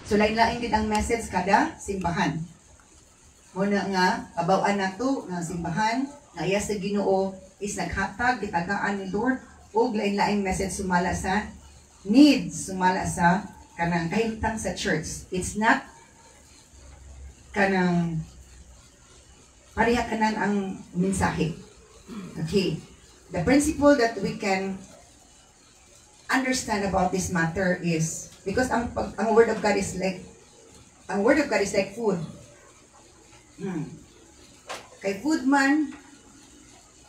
So lain-lain din ang message kada simbahan. Muna nga kabawaan nato nga simbahan nga iya sa Ginoo is naghatag gitagaan ni Lord og lain-laing message sumala sa needs, sumala sa kanang kahimtang sa church. It's not kanang pareha kanan ang mensahe. Okay. The principle that we can understand about this matter is because ang word of God is like food. Kay food man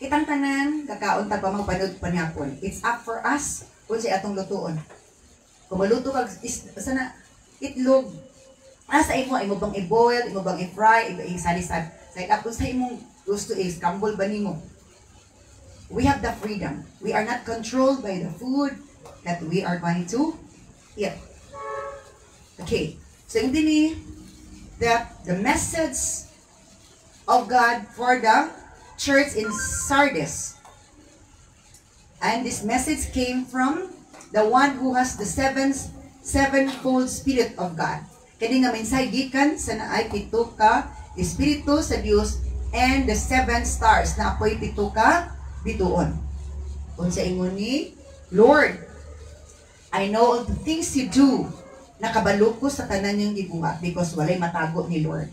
kitang tanan kakaon ta pa magpanood panihapon. It's up for us kung sa atong lutuon. Kung maluto kag sana itlog asa imo bang i-boil, imo bang i-fry, i-salisad. Sa kung sa imong gusto is kambol ba nimo? We have the freedom. We are not controlled by the food that we are going to eat. Okay. So hindi ni the message of God for the church in Sardis. And this message came from the one who has the sevenfold Spirit of God. Kani nga mensahe gikan sa naay pito ka Espiritu sa Dios and the 7 stars na apoy pito ka bituon. Unsa ingon ni Lord, I know all the things you do. Nakabalo ko sa tanan niyang gibuhat because walay matago ni Lord.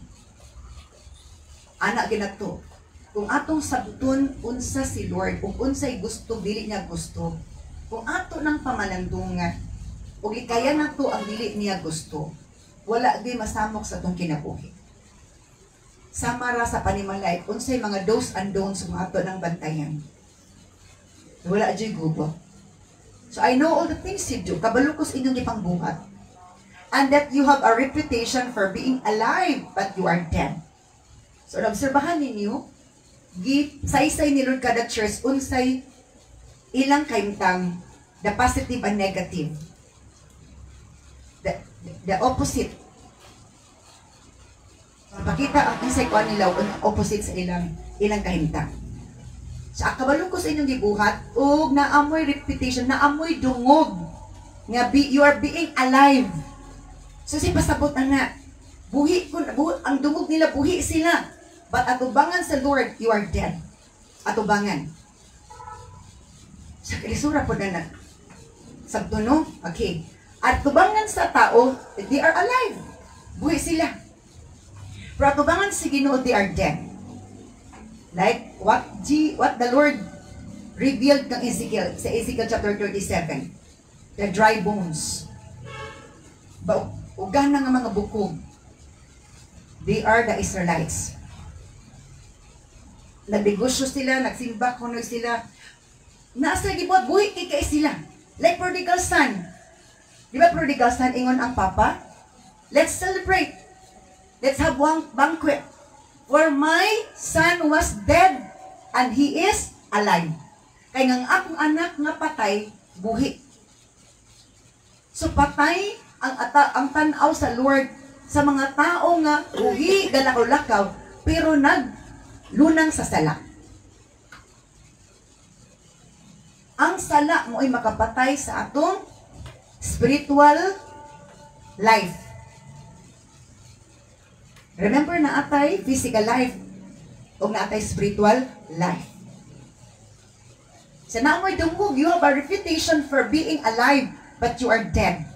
Ana ginato. Kung atong sabton unsa si Lord, kung unsay gusto dili niya gusto, kung ato nang pamalandungan, ug ikaya nato ang dili niya gusto, wala di masamok sa tong kinabuhi. Sama ra sa panimalay, unsay mga do's and don'ts nga ato nang bantayan. Wala diy'y gubo. So I know all the things you do. Kabalukos inyong ipangbuhat. And that you have a reputation for being alive, but you are dead. So obserbahan ninyo, sa-isay ni Lord kada church, unsay ilang kaimtang, the positive and negative. The opposite. Pakita ang unsay kuan nila, opposite sa ilang kahimtang. Sa kabalo ko sa inyong gibuhat, ug naamoy reputation, naamoy dungog, nga you are being alive. So si pasabot na, ang dungog nila, buhi sila. But atubangan sa Lord, you are dead. Atubangan. Sa kalisura po na sabto no? Okay. Atubangan sa tao, they are alive. Buhi sila. Pero atubangan sa Ginoo, they are dead. Like what the Lord revealed kang Ezekiel, sa Ezekiel chapter 37. The dry bones. Ugan na nga mga bukog. They are the Israelites. Nagbigusyo sila, nagsimba, kunoy sila. Nasa gibuhat, buhi kay sila. Like prodigal son. Di ba prodigal son, ingon ang papa? Let's celebrate. Let's have one banquet. For my son was dead, and he is alive. Kaya nga akong anak nga patay, buhi. So patay ang tanaw sa Lord sa mga tao nga buhi, galakaw-lakaw, pero lunang sa sala. Ang sala mo ay makapatay sa atong spiritual life. Remember na atay physical life o na atay spiritual life. Sa naamoy dungog, you have a reputation for being alive, but you are dead.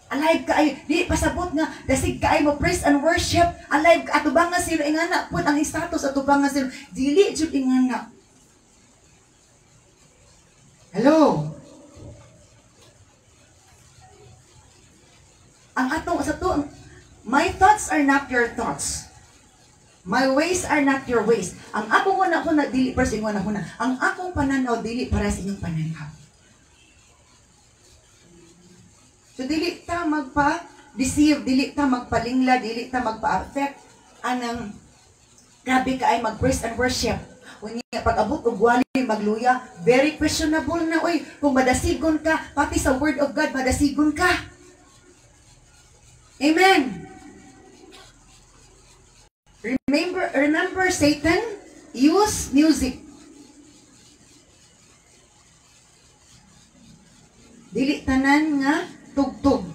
Alive ka ay, di pasabot nga, dasig ka ay mo praise and worship, alive ka, atubangan sila ingana, put ang status atubangan sila, dili jud ingana. Hello? Ang atong sa to, my thoughts are not your thoughts. My ways are not your ways. Ang akong una dili para sa inyong una. Ang akong pananaw dili para sa inyong pananaw. So dili ta magpa-deceive, dili ta magpalingla, dili ta magpa-affect anang grabe ka ay mag-praise and worship. Unya pag-abot og wali magluya, very questionable na oy. Kung madasigon ka, pati sa word of God madasigon ka. Amen. Remember Satan use music. Dili tanan nga tugtog.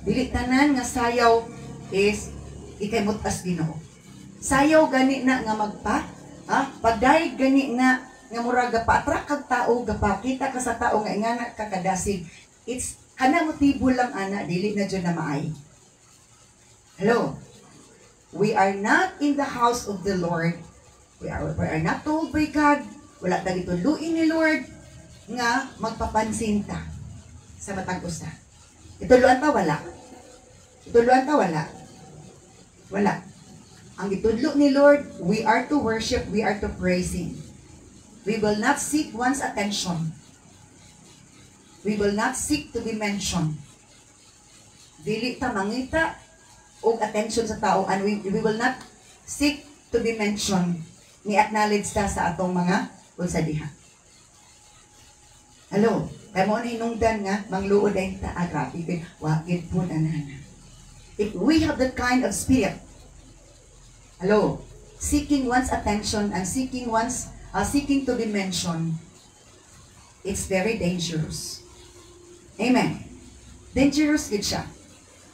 Dili tanan nga sayaw is ikamot as Ginoo. Sayaw gani na nga pagdayeg gani na nga murag gapa-attract kag tao, gapakita ka sa tao nga ingana ka kadasig. It's kana motibo lang ana, dili na jud na maay. Hello. We are not in the house of the Lord. We are not told by God. Wala ta gituluin ni Lord nga magpapansin ta sa matag usa. Ituluan ta wala. Ituluan ta wala. Wala. Ang itudlo ni Lord, we are to worship, we are to praise Him. We will not seek one's attention. We will not seek to be mentioned. Dili ta mangita og attention sa tao, and we will not seek to be mentioned. Ni-acknowledge ta sa atong mga unsadiha. Hello, kaya mo na hinungdan nga, mangluod ay ta, grabe, wagid po na nana. If we have that kind of spirit, hello, seeking one's attention and seeking to be mentioned, it's very dangerous. Amen. Dangerous gid siya.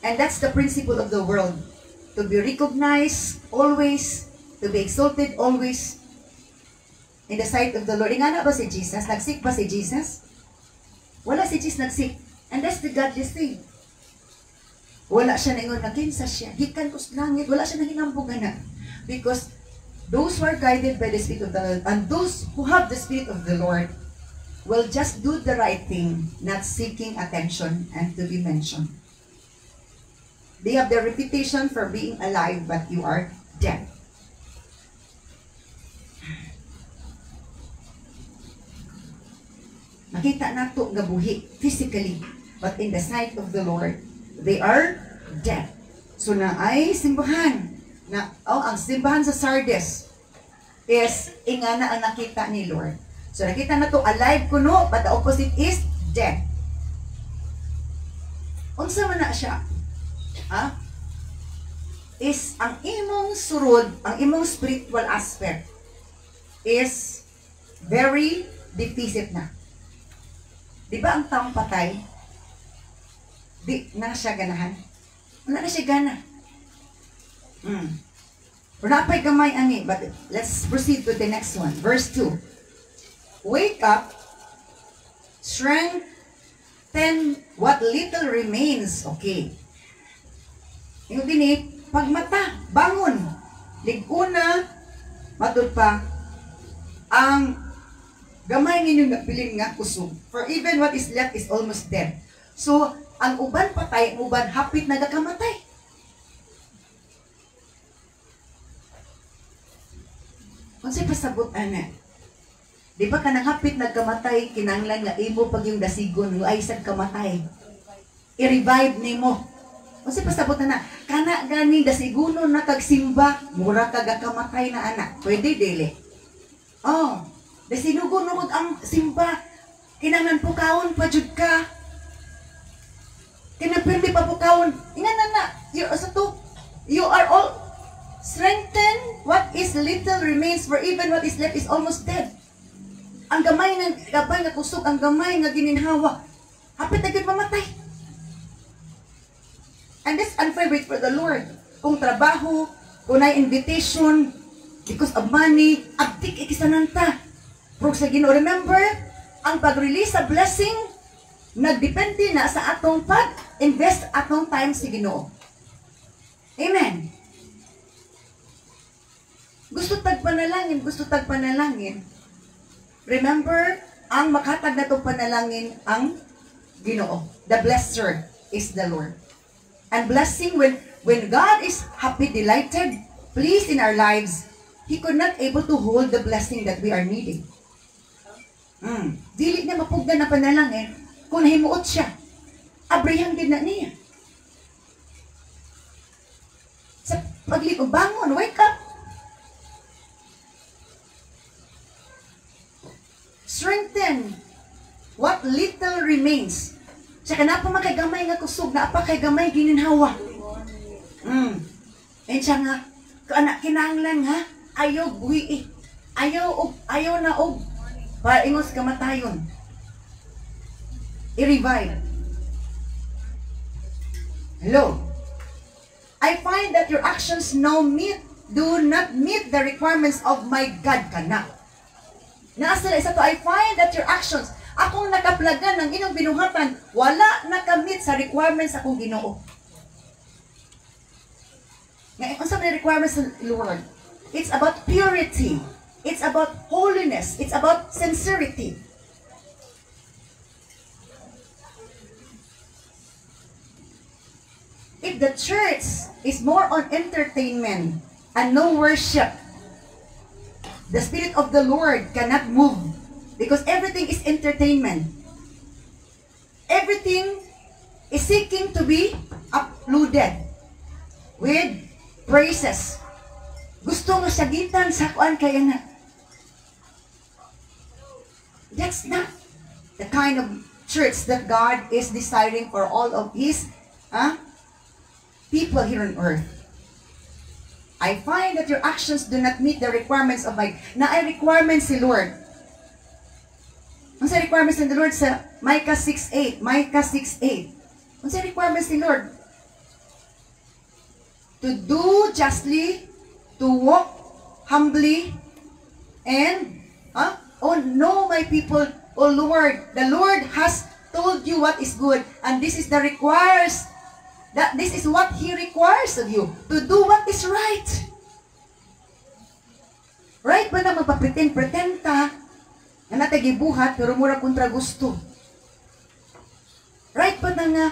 And that's the principle of the world. To be recognized always, to be exalted always in the sight of the Lord. Ingana ba si Jesus? Nagsik ba si Jesus? Wala si Jesus nagsik. And that's the godless thing. Wala siya na ingon, naginsa siya. Gikan ko sa langit. Wala siya na hinambog na. Because those who are guided by the Spirit of the Lord, and those who have the Spirit of the Lord, will just do the right thing, not seeking attention and to be mentioned. They have the reputation for being alive, but you are dead. Nakita nato nga buhi physically, but in the sight of the Lord, they are dead. So na ay simbahan na ang simbahan sa Sardis is ingana ang nakita ni Lord. So nakita na to alive kuno, but the opposite is dead. Unsa man na siya? Is ang imong surod, ang imong spiritual aspect is very deficit na. Di ba ang taong patay, di na siya ganahan? Wala na siya gana. Rapay gamay ani, but let's proceed to the next one. Verse 2. Wake up, strengthen what little remains. Okay. Yung dini, pagmata, bangon. Liguna, matud pa, ang gamay ninyo napiling nga kusog. For even what is left is almost dead. So, ang uban patay, ang uban hapit nagakamatay. Kung sa'y pasabot, ana, di ba ka nang hapit nagkamatay, kinanglan nga imo pag yung dasigon, yung ay isang kamatay. I-revive ni mo. Kasi pasabot na kana gani dasiguno na kagsimba, mura kagakamatay na anak. Pwede dili. Oh, dasinugo-nugod ang simba. Kinahanglan pukawon pa jud ka. Kinapirmi pa pukawon. Ingana na, you are all strengthen what is little remains, for even what is left is almost dead. Ang gamay nga kusog, ang gamay nga gininhawa. Hapit na gyud mamatay. And that's unfavorite for the Lord. Kung trabaho, kung na invitation, because of money, abdik ikisananta. Pero sa Ginoo, remember, ang pag-release sa blessing, nagdepende na sa atong pag-invest atong time sa Ginoo. Amen. Gusto tag panalangin. Remember, ang makatag na itong panalangin ang Ginoo. The blesser is the Lord. And blessing, when God is happy, delighted, pleased in our lives, He could not able to hold the blessing that we are needing. Dili na mapugdan na panalangin kung nahimuot siya. Abraham din na niya. Sa pagligo, bangon, wake up. Strengthen what little remains. Tsaka na pa makagamay nga kusog, na pa kay gamay gininhawa. And siya nga, kinanglan ha, ayaw buwi ayaw na og, para ingos kamatayon. I-revive. Hello? I find that your actions do not meet the requirements of my God kana. Naasala isa to, I find that your actions, akong nakaplagan ng inyong binuhatan, wala nakamit sa requirements akong Ginoo. Ngayon, kung sa mga requirements ng Lord, it's about purity. It's about holiness. It's about sincerity. If the church is more on entertainment and no worship, the Spirit of the Lord cannot move because everything is entertainment. Everything is seeking to be uploaded with praises. Gusto nga sagitan sa kuan kaya na. That's not the kind of church that God is desiring for all of His people here on earth. I find that your actions do not meet the requirements of my... Na ay requirements si Lord. Ang sa requirements ni Lord sa Micah 6:8. Micah 6:8. Ang sa requirements ni Lord? To do justly, to walk humbly, and oh no, my people, oh Lord, the Lord has told you what is good, and this is this is what He requires of you, to do what is right. Right ba na magpapretend ta na natagibuhat pero mura kontra gusto? Right ba na nga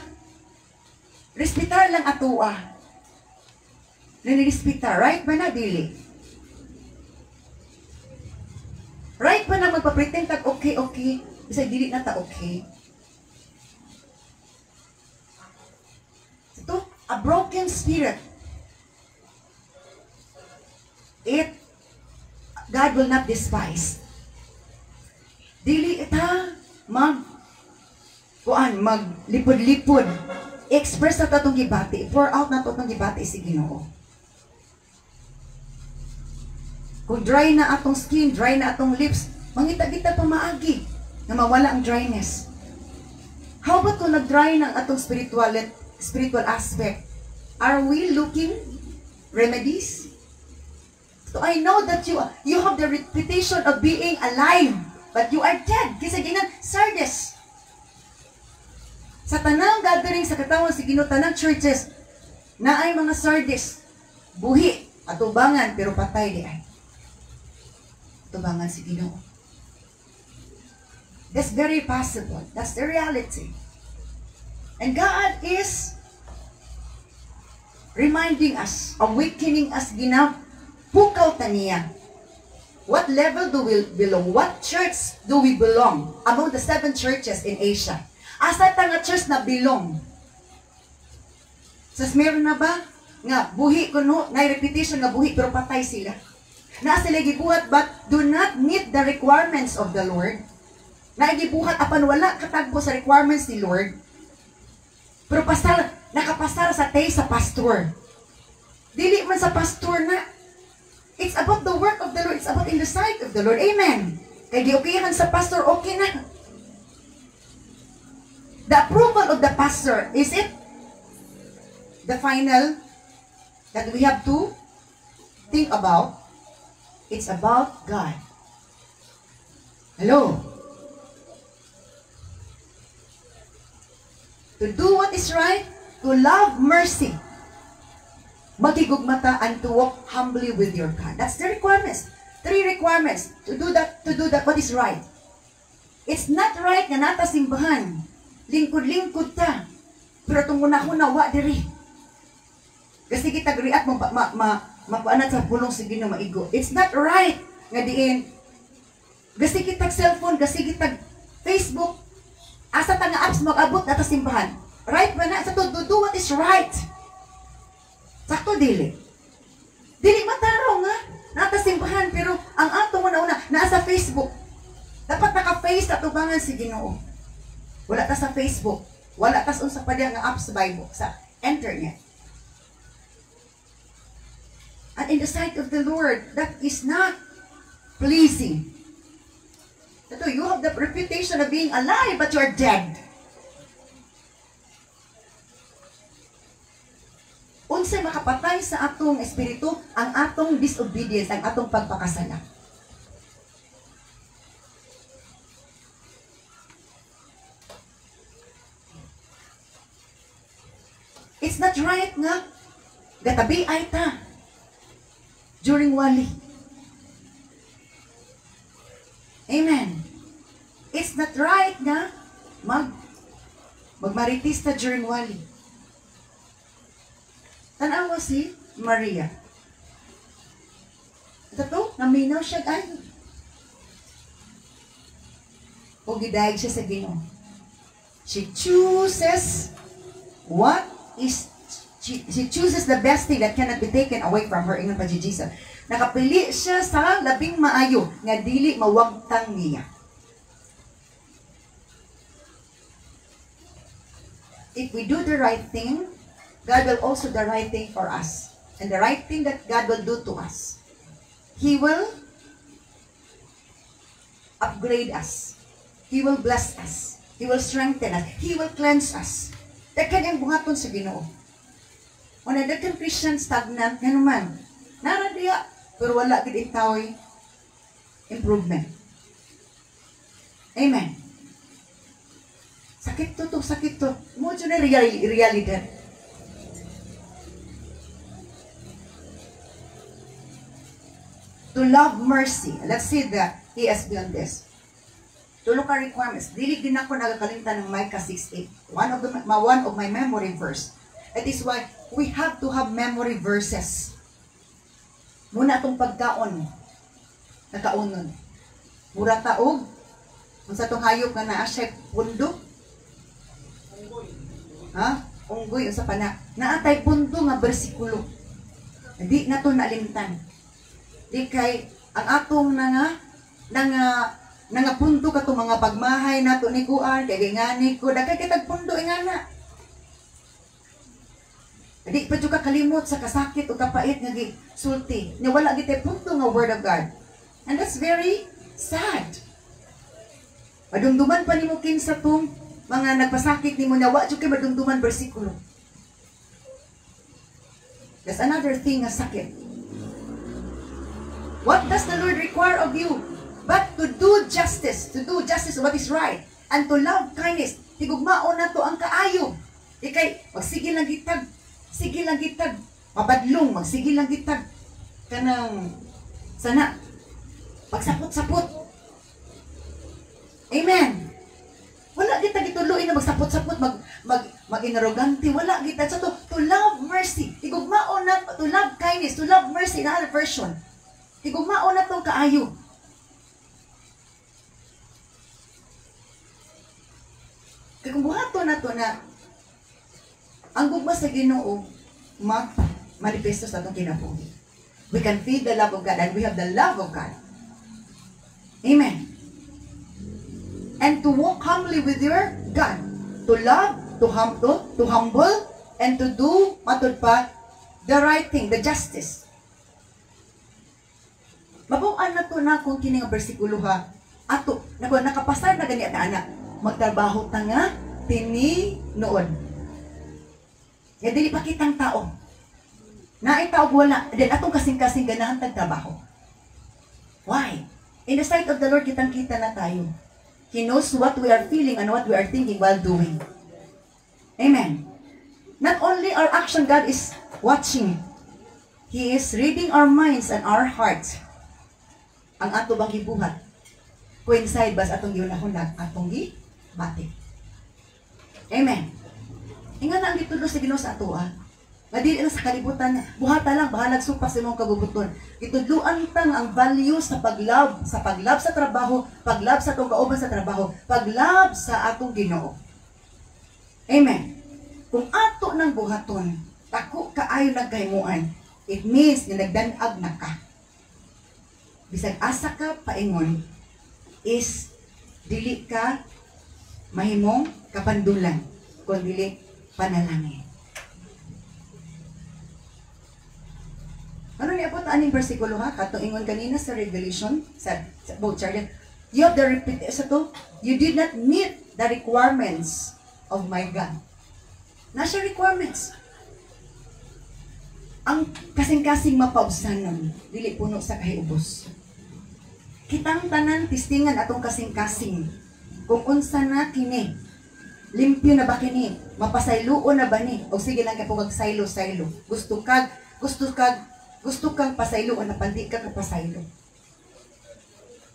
respetar lang atoa? Nanirespetar, right ba na dili? Right ba na magpapretend tag okay, bisa dili na ta okay? Ito, a broken spirit. God will not despise. Dili ita maglipod-lipod. Express na itong gibati. Pour out na itong gibati si Ginoo. Kung dry na atong skin, dry na atong lips, mangita-gita itong maagi na mawala ang dryness. How about kung nag-dry na atong spiritual aspect? Are we looking remedies? So I know that you have the reputation of being alive, but you are dead. Kasi ginan, Sardis. Sa tanang gathering sa katawan si Ginoo, tanang churches, na ay mga Sardis, buhi, atubangan, pero patay di ay. Atubangan si Ginoo. That's very possible. That's the reality. And God is reminding us, awakening us, pukaw ta niya. What level do we belong? What church do we belong among the 7 churches in Asia? Asa ta nga church na belong? Sas meron na ba? Nga, buhi kuno, na repetition nga buhi, pero patay sila. Na sila gibuhat but do not meet the requirements of the Lord. Na gibuhat apan wala katagpo sa requirements ni Lord. Pero nakapasar sa tay sa pastor. Dili man sa pastor na. It's about the work of the Lord. It's about in the sight of the Lord. Amen. Kaya gi-okayan sa pastor, okay na. The approval of the pastor, is it the final that we have to think about? It's about God. Hello? To do what is right, to love mercy, magigugmata, and to walk humbly with your God. That's the requirements. 3 requirements to do that what is right. It's not right nga nata simbahan. Lingkod-lingkod ta. Pero itong una-una, wa diri. Kasi kita griat mapaanat sa pulong si Ginoo maigo. It's not right nga diin. Kasi kita cellphone, kasi kita Facebook, asa ta nga apps mag-abot nata simbahan. Right ba na? Sa to do what is right. Sakto dili. Dili mataro nga nata simbahan, pero ang atong una-una nasa Facebook. Dapat naka-face na tubangan si Ginoo. Wala ta sa Facebook. Wala ta sa unsa pa diha nga apps sa Bible, sa internet. And in the sight of the Lord, that is not pleasing. Ito, you have the reputation of being alive, but you are dead. unsay makapatay sa atong espiritu, ang atong disobedience, ang atong pagpakasala. It's not right nga gatabi ay ta during wali. Amen. It's not right nga magmaritis ta during wali. Tanawa si Maria. Ito to, naminaw siya ay. O gidayag siya sa Ginoo. She chooses she chooses the best thing that cannot be taken away from her. Ingon pa si Jesus. Nakapili siya sa labing maayo nga dili mawagtang niya. If we do the right thing, God will also do the right thing for us. And the right thing that God will do to us, He will upgrade us. He will bless us. He will strengthen us. He will cleanse us. Daghan ang buhaton sa Ginoo. Wala daghan Christian stagnant nga naman. Nara diya, pero wala gid itaw improvement. Amen. Sakit to. Mo na realidad. To love mercy. Let's see the ESV on this. Tulo ka requirements. Dili din ako nagakalimtan ng Micah 6:8. One of my memory verse. That is why we have to have memory verses. Muna itong pagkaon. Nakaunon. Mura taog. Kung sa itong hayop nga naa siya pundo. Ha? Unggoy. Sa pana. Naatay pundo nga bersikulo. Hindi na ito nalimtan. Di kay ang atong nga punto ka itong mga pagmahay na ito ni Kuan, kay gingani ko, dagay kitag pundo ingana. Di pa ka kalimot sa kasakit o kapait nga sulti. Nga wala gitay punto nga word of God. And that's very sad. Madumduman pa ni mo king sa itong mga nagpasakit ni mo na wa kay madumduman bersikulo. That's another thing nga sakit. What does the Lord require of you? But to do justice what is right, and to love kindness. Higugmaon na to ang kaayo. Ikay, magsigil lang gitag, mabadlong, magsigil lang gitag. Kanang, sana, pagsapot-sapot. Amen. Wala kita gituloy na magsapot-sapot, mag-inarogante, wala kita. So to love mercy. Higugmaon na, to love kindness, to love mercy, na other version. Higugmaon na tong kaayo. Kaya kung buhato na to na ang gugma sa Ginoo manifesto sa itong kinabuhi. We can feel the love of God and we have the love of God. Amen. And to walk humbly with your God. To love, to humble, and to do, matod pa, the right thing, the justice. Mabuan na to na kung kining bersikulo ha. Ato, nakapasar na ganyan na anak. Magtrabaho ta nga, tini-noon. Nga dili pa kitang tao. Naitaog wala. Then atong kasing-kasing ganahan tagtrabaho. Why? In the sight of the Lord, kitang-kita na tayo. He knows what we are feeling and what we are thinking while doing. Amen. Not only our action, God is watching. He is reading our minds and our hearts. Ang ato bang gibuhat. Coincide ba sa atong giunahunag, atong gibati. Amen. Inga na ang gitulo sa Ginoo sa ato Madili lang sa kalibutan, buhata lang, bahalag supas sa imong kabubuton. Itudluan tang ang value sa paglab sa trabaho, paglab sa atong kauban sa trabaho, paglab sa atong Ginoo. Amen. Kung ato ng buhaton, tako kaayo nagkaimuan, it means na nagdanag na ka. Bisag asa ka paingon, is dili ka mahimong kapandulan, kung dili panalangin. Ano niya po aning bersikulo ha? Katong ingon kanina sa Revelation, sa both chart. You have the repeat sa to, you did not meet the requirements of my God. Nasa requirements. Ang kasing-kasing mapaubsanon, dili puno sa kahiubos. Kitang tanan tistingan atong kasing-kasing. Kung unsa na kini, limpyo na ba kini, mapasayloon na ba ni, o sige lang ka kung saylo-saylo. Gusto kang pasayloon na pandi ka kapasaylo.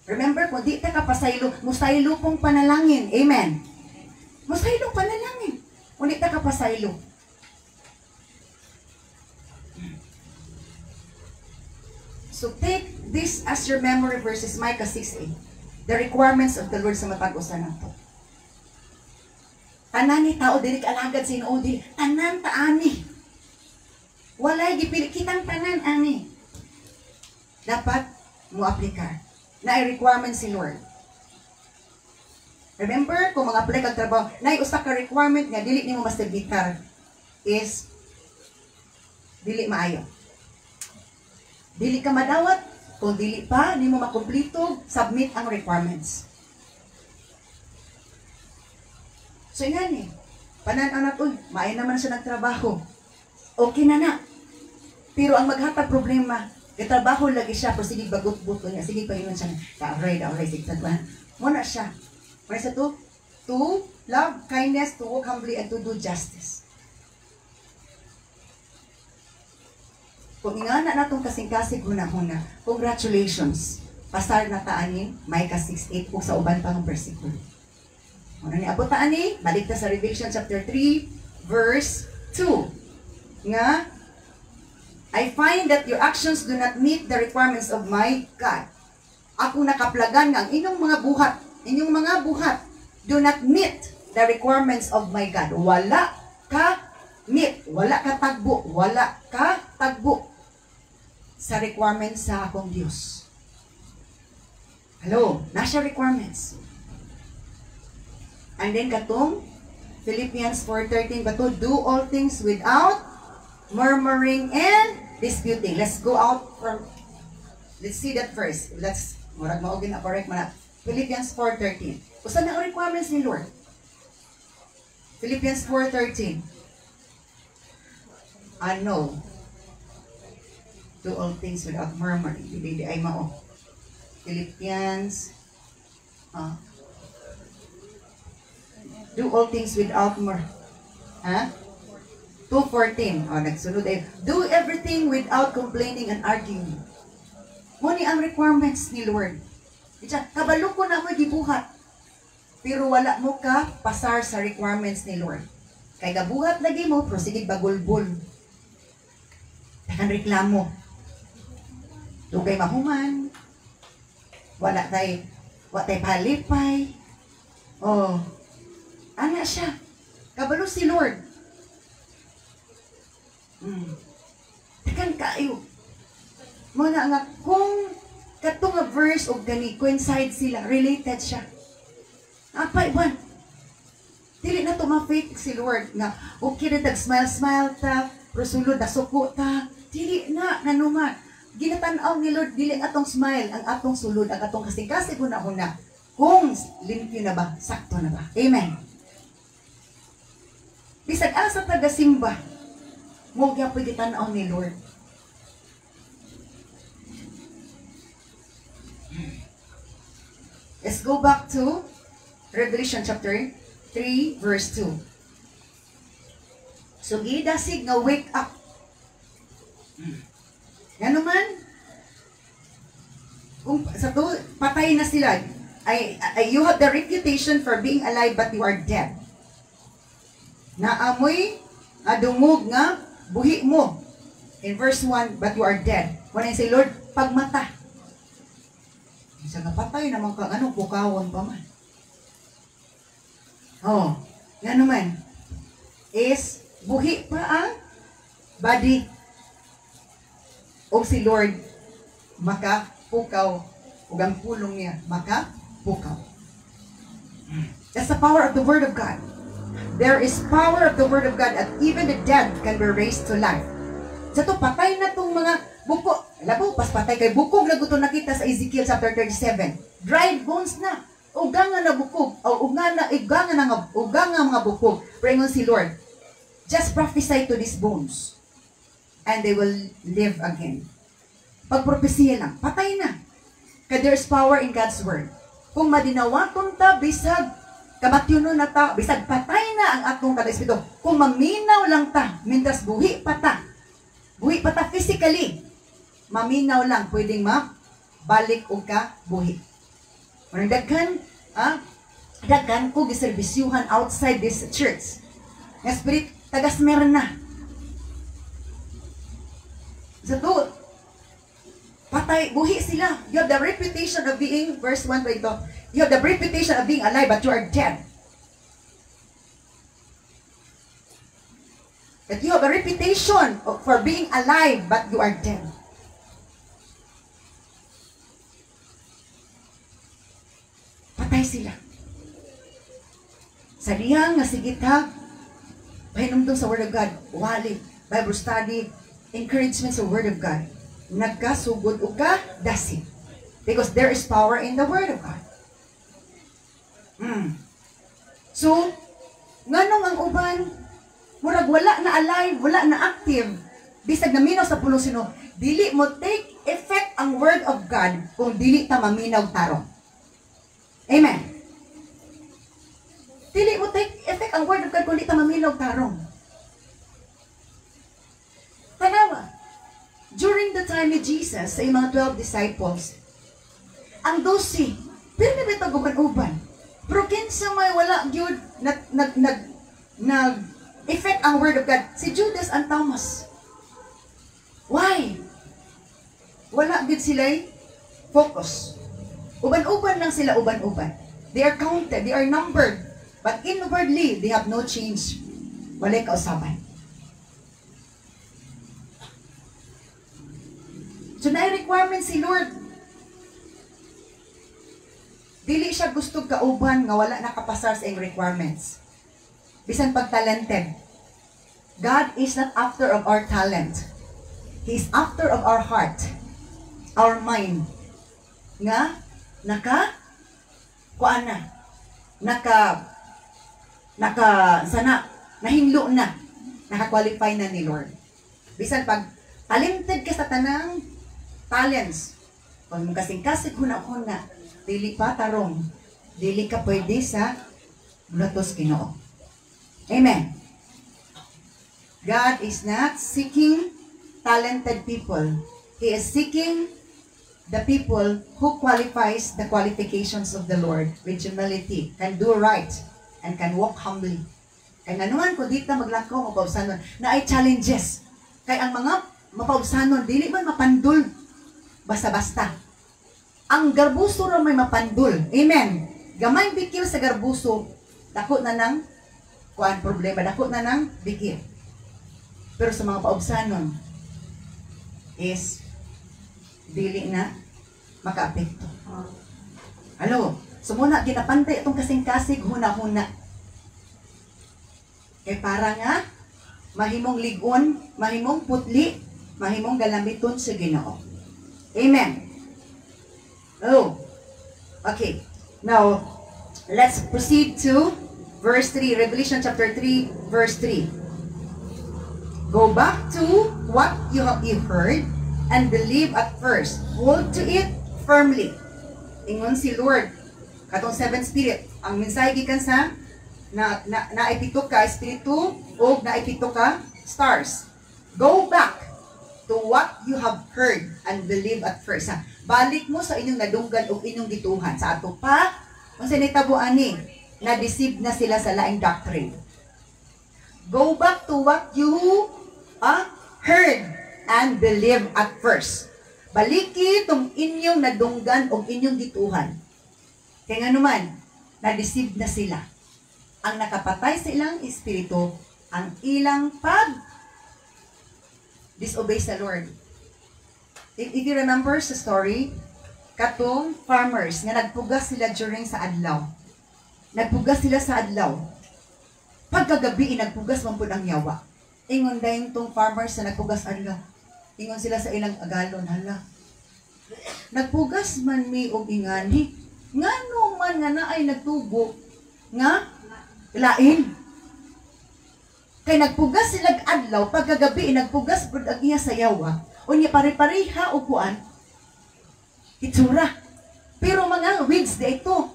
Remember, kung di ka kapasaylo, musaylo pong panalangin. Amen. Musaylo panalangin. Kung di ka kapasaylo. So take this as your memory verses, Micah 6:8. The requirements of the Lord sa matag-usan nato. Tanan ni tao dili alagad sa Ginoo, dili tanan taani. Walay gipili kitang tanan ani. Dapat mo aplikar. Na requirements si Lord. Remember, kung mag-apply kag trabaho, na usa ka requirement nga dili nimo master guitar is dili maayo. Dili ka madawat, kung dili pa nimo makumpleto, submit ang requirements. So yan eh, panan-an naton, maayo naman siya nagtrabaho. Okay na. Pero ang maghatag problema, trabaho lagi siya, pero sige bagot-buto niya, sige pa yun siya, daoray, sigtagwan. Muna siya. Para sa to love, kindness, to walk humbly, and to do justice. Kung ingana na itong kasing-kasing huna-huna, congratulations. Pasar na taanin, Micah 6:8, o sa uban pang versikulo. Ano ni abot taani, balik ta sa Revelation chapter 3, verse 2. Nga, I find that your actions do not meet the requirements of my God. Ako nakaplagan nga ang inyong mga buhat do not meet the requirements of my God. Wala ka tagbo sa requirements sa akong Diyos. Hello, nasa requirements. And then katong Philippians 4:13 bato, do all things without murmuring and disputing. Let's see that first. Murag maugin na correct man. Philippians 4:13. Usa na ang requirements ni Lord. Philippians 4:13. Ano? Do all things without murmuring. Hindi ay mao. Philippians do all things without murmuring. 2:14. Nagsunod ay, do everything without complaining and arguing. Muni ang requirements ni Lord. Kabalo ko na mo gibuhat. Pero wala mo ka pasar sa requirements ni Lord. Kay gabuhat lagi mo, prosigid bagulbol. Takan reklamo. Dugay mahuman. Wala tay palipay. Ana siya. Kabalo si Lord. Tekan kayo. Muna nga, kung katong nga verse o gani, coincide sila, related siya. Apay, one. Dili na to ma-fake si Lord nga, okay na smile ta, prosulod na suko ta. Dili na, nanuman. Ginatanaw ni Lord, dili ang atong smile, ang atong sulod, ang atong kasing-kasing huna-huna. Kung limpyo na ba, sakto na ba. Amen. Bisag asa taga-simba, mo gyapon gitanaw ni Lord. Let's go back to Revelation chapter 3 verse 2. So gidasig nga wake up. Ngano man kung sa to patay na sila, you have the reputation for being alive but you are dead. Naamoy adungog nga buhi mo. In verse 1, but you are dead. When I say, Lord, pagmata. Isa nga patay naman kang pukawon pa man. Nga naman, is buhi pa ang body. O si Lord, makapukaw. O ang pulong niya, makapukaw. That's the power of the Word of God. There is power of the Word of God at even the dead can be raised to life. Sa to patay na tong mga buko. Labo, pas patay kay bukog laguto nakita sa Ezekiel chapter 37. Dried bones na. Uganga na bukog. O uganga mga bukog. Pray si Lord. Just prophesy to these bones. and they will live again. Pag propesya lang, patay na. Kaya there's power in God's word. Kung madinawaton ta, bisag kamatyonon na ta, bisag patay na ang atong kada-espiritu. Kung maminaw lang ta, mintras buhi pa ta physically, maminaw lang, pwedeng balik o ka buhi. Marang daghan ko giserbisyuhan outside this church. Nga spirit, tagas-mer na. Sa to, patay, buhi sila. You have the reputation of being, verse 1 pa ito, you have the reputation of being alive, but you are dead. That you have a reputation for being alive, but you are dead. Patay sila. Sa diyang nga sigitag, pahinumdum sa Word of God, wali, Bible study, encouragement sa Word of God. Nagkasugod o ka, dasi. Because there is power in the Word of God. So, nganong ang uban, murag wala na alive, wala na active, bisag na minaw sa pulong sino, dili mo take effect ang Word of God kung dili ta maminaw tarong. Amen. Dili mo take effect ang Word of God kung dili ta maminaw tarong. Tanawa, during the time ni Jesus sa mga 12 disciples, ang 12, pero na bitaw guban-uban. Pero kinsa may wala gyud effect ang Word of God. Si Judas and Thomas. Why? Wala gid sila'y focus. Uban-uban lang sila, uban-uban. They are counted, they are numbered. But inwardly, they have no change. Walay kausaban. So na-requirement si Lord. Dili siya gusto kauban nga wala nakapasar sa iyong requirements. Bisan pag-talented. God is not after of our talent. He is after of our heart, our mind. Nga, nahinlo na, naka-qualify na ni Lord. Bisan pag talented ka sa tanang talents, pag mong kasing-kasig huna-huna, dili pa tarong, dili ka pwede sa bulatos Ginoo. Amen. God is not seeking talented people. He is seeking the people who qualifies the qualifications of the Lord with humility, can do right, and can walk humbly. Kaya nanuhan ko dito maglakaw, mapausanon, na ay challenges. Kaya ang mga mapausanon, dili man mapandul, basta-basta. Ang garbuso raw may mapandul. Amen. Gamay bikil sa garbuso, dako na ng problema, dako na ng bikil. Pero sa mga paubsanon, is dili na makaapekto. Hello? So muna, ginapantay itong kasing-kasig, huna-huna. Kaya para nga, mahimong ligon, mahimong putli, mahimong galamiton sa Ginoo. Amen. Oh. Okay. Now, let's proceed to verse 3. Revelation chapter 3, verse 3. Go back to what you heard and believe at first. Hold to it firmly. Ingon si Lord, katong seven spirit, ang mensahe gikan sa naipito ka espiritu o naipito ka stars. Go back to what you have heard and believe at first. Balik mo sa inyong nadunggan o inyong gituhan. Sa ato pa, kung sinitabuan ni, na-deceive na sila sa laing doctrine. Go back to what you heard and believe at first. Baliki itong inyong nadunggan o inyong gituhan. Kaya nga naman, na-deceive na sila. Ang nakapatay sa ilang espiritu, ang ilang disobey sa Lord. If you remember sa story, katong farmers nga nagpugas sila during sa adlaw. Nagpugas sila sa adlaw. Pagkagabi, nagpugas man po ang yawa. Ingon dahil tong farmers na nagpugas adlaw. Ingon sila sa ilang agalon, hala. Nagpugas man mi og ingani. Ngano man nga naay nagtubo nga lain. Kay nagpugas sila adlaw, pagkagabi nagpugas pud ang iya sayawa. Unya pare-pareha og kuan. Itsura. Pero mga weeds di ito.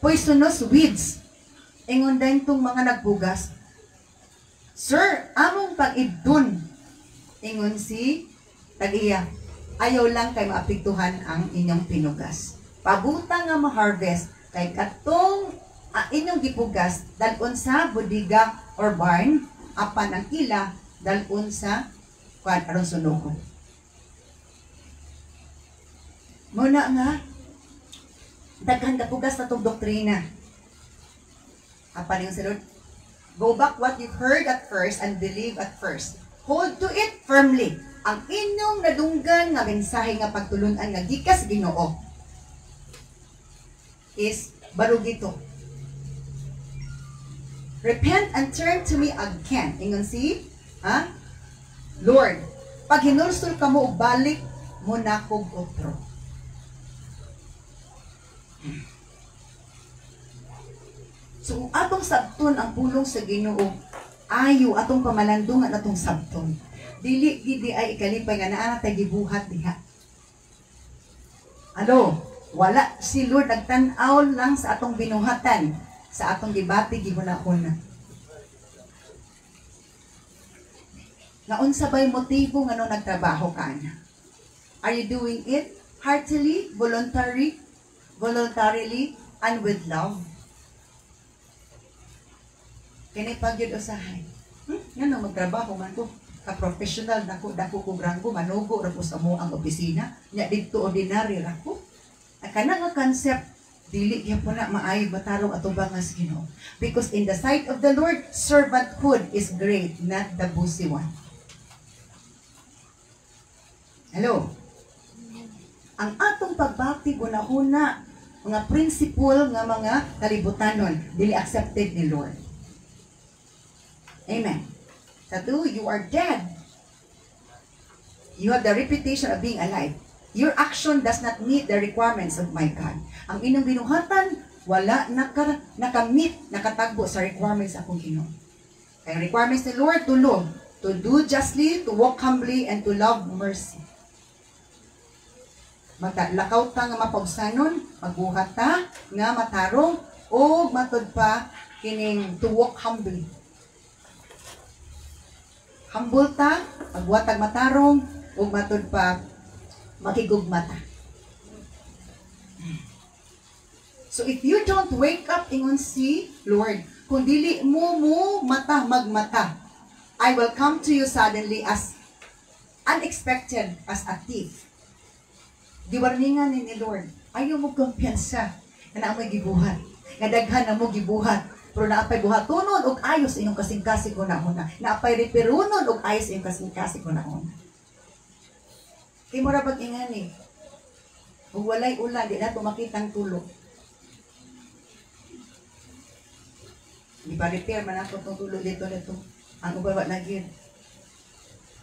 Poisonous weeds. Ingon din tong mga nagpugas. Sir, among pag-idun. Ingon si tag-iya. Ayaw lang kay maapektuhan ang inyong pinugas. Pabuta nga ma-harvest kay katong inyong gipugas dalon sa bodega or barn apan ang ila dalon sa kuan aron sunugon. Muna nga daghan ka pugas na tong doktrina. Apan yung silod, go back what you heard at first and believe at first. Hold to it firmly. Ang inyong nadunggan nga mensahe nga pagtulunan nga gikas Ginoo is barug ito. Repent and turn to me again. Ingon si, Lord, pag hinulsol ka mo, balik mo na kog otro. So, atong sabton ang pulong sa Ginoo, ayo atong pamalandungan atong sabton. Dili gidi ay ikalipay nga naa tay gibuhat diha. Ano? Wala si Lord nagtan-aw lang sa atong binuhatan, sa atong gibati gihuna-huna. Naunsa bay motibo ngano nagtrabaho ka na? Are you doing it heartily, voluntarily, and with love? Kini pagyud usahay. Ngano magtrabaho man ko? Ka-professional nako dako ko grangko manugo ra ko sa mo ang opisina. Nya didto ordinary ra ko. Kana nga concept dili gyapon na maayo matarong atong bangas Ginoo. Because in the sight of the Lord, servanthood is great, not the bossy one. Hello. Ang atong pagbati gunahuna mga principle nga mga kalibutanon dili accepted ni Lord. Amen. Tatu, you are dead. You have the reputation of being alive. Your action does not meet the requirements of my God. Ang inyong binuhatan, wala nakamit, nakatagbo sa requirements akong Ginoo. Kaya requirements ni Lord, tulong. To do justly, to walk humbly, and to love mercy. Maglakaw ta nga mapagsanon, magbuhat ta nga matarong, o matod pa kining to walk humbly. Humble ta, magbuhatag matarong, o matod pa makigugmata. So if you don't wake up ingon si Lord, kung dili mo mata magmata, I will come to you suddenly as unexpected as a thief. Giwarningan ni Lord, ayaw mo kumpiyansa na naamoy gibuhat, nga daghan na mo gibuhat, pero naapay buhat tunod og ayos inyong kasing-kasing ko na una, naapay reperunod og ayos inyong kasing-kasing ko na una. Kaya mo rapat ingani. Kung walay ulan, di na ito makitang tulog. Di ba repair man ako itong tulog dito. Ang ubawa na gid.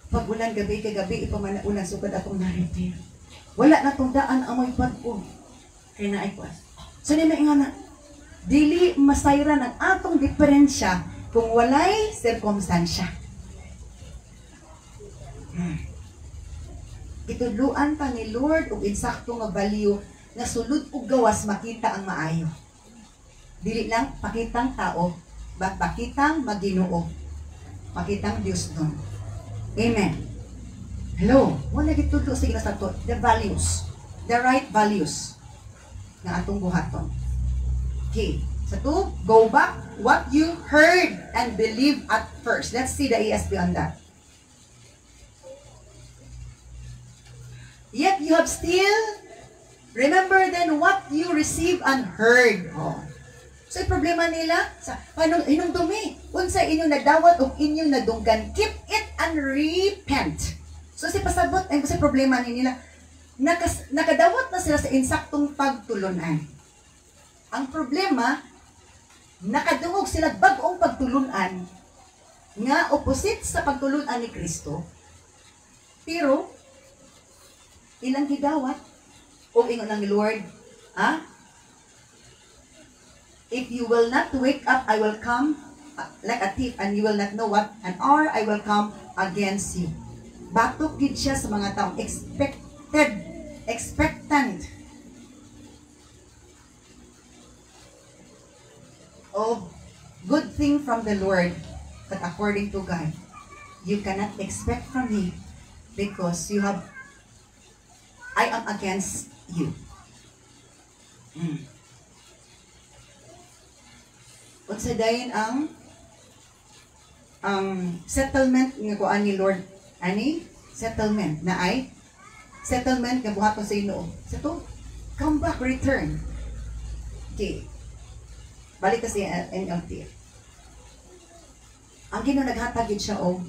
Pag ulan gabi kay gabi, ipaman na ulan, sukad akong na-repair. Wala na itong daan amoy pag-o. Kaya naikwas. So ni may ingana, dili masayran ang atong diferensya kung walay sirkumstansya. Itudluan pa ni Lord og insakto nga baliw nga sulod og gawas makita ang maayo. Dili lang pakitang tao, but pakitang Maginoo. Makitang Dios nun. Amen. Hello, wala gitudlo sige sa to, the values, the right values nga atong buhaton. Okay. So to go back what you heard and believe at first. Let's see the ESV on that. Yet you have still, remember then what you received and heard. Oh. So, yung problema nila, sa inyong dumi, unsa inyong nadawat o inyong nadunggan, keep it and repent. So, si pasabot, ay kasi problema nila, nakadawat na sila sa insaktong pagtulunan. Ang problema, nakadungog sila bagong pagtulunan, nga opposite sa pagtulunan ni Kristo, pero, ilang gidawat o ingon ng Lord, if you will not wake up, I will come like a thief, and you will not know what an hour I will come against you. Batok gid siya sa mga taong expectant of good thing from the Lord, but according to God, you cannot expect from me because I am against you. Unsa dayon ang settlement nga kuan ni Lord ani settlement na ay settlement nga buhaton sa Ginoo. Sa to come back, return. Okay. Balik ta sa NLT. Ang Ginoo naghatag gid siya og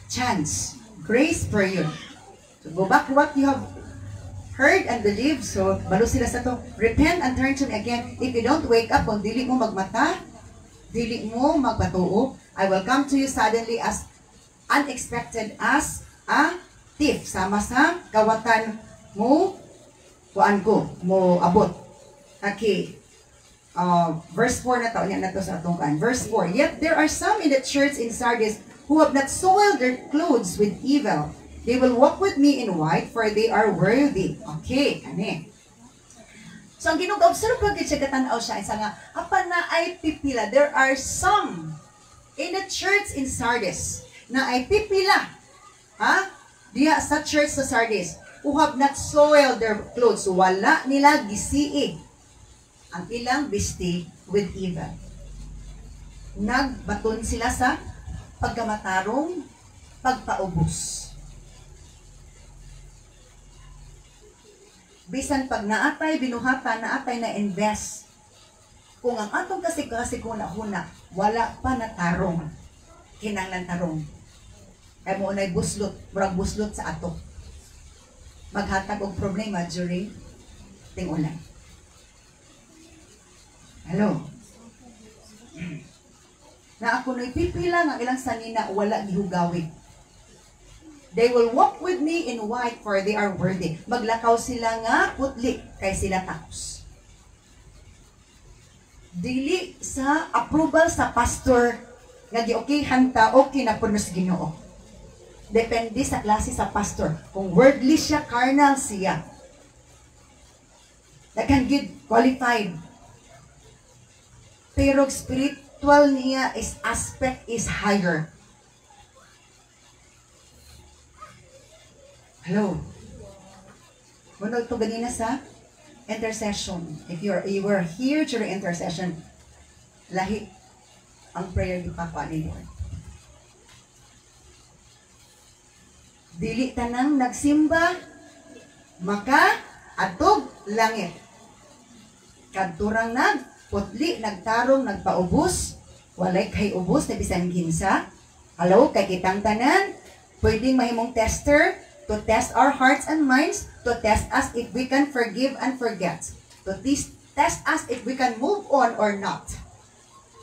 chance, grace for you. So go back to what you have heard and believed. So balo sila sa to, repent and turn to me again. If you don't wake up, kung dili mo magmata, dili mo magpatuo, I will come to you suddenly as unexpected as a thief. Sama sa kawatan mo, kuan ko, mo abot. Okay. Verse 4 na taon na to sa atong kan. Verse 4, yet there are some in the church in Sardis who have not soiled their clothes with evil. They will walk with me in white, for they are worthy. Okay, kani. So, ang ginug-observe ko siya katanaw siya, isa nga, apa na ay pipila. There are some in the church in Sardis na ay pipila. Ha? Diya sa church sa Sardis, who have not soiled their clothes. Wala nila gisiig ang ilang bisti with evil. Nagbaton sila sa pagkamatarong, pagpaubos. Bisan pag naatay, binuhatan, naatay na invest. Kung ang atong kasi kuna-huna, wala pa na tarong. Kinanglan tarong. Kaya mo unay buslot, murag buslot sa ato. Maghatag og problema during ting-ulan. Hello? Na ako no'y pipila ng ilang sanina, wala gihugawi. They will walk with me in white, for they are worthy. Maglakaw sila nga putli, kay sila takos. Dili sa approval sa pastor, nga okay hanta, okay na punos Ginoo. Depende sa klase sa pastor. Kung worldly siya, carnal siya. That can get qualified. Pero spiritual niya aspect is higher. Hello. Muna ito ganina sa intercession. If you were here during intercession, lahi ang prayer ni Papa ni Lord. Dili tanang nagsimba, maka atog langit. Kadturang putli, nagtarong, nagpaubos, walay kay ubos na bisan ginsa. Hello, kay kitang tanan, pwedeng mahimong tester, to test our hearts and minds, to test us if we can forgive and forget, to test us if we can move on or not.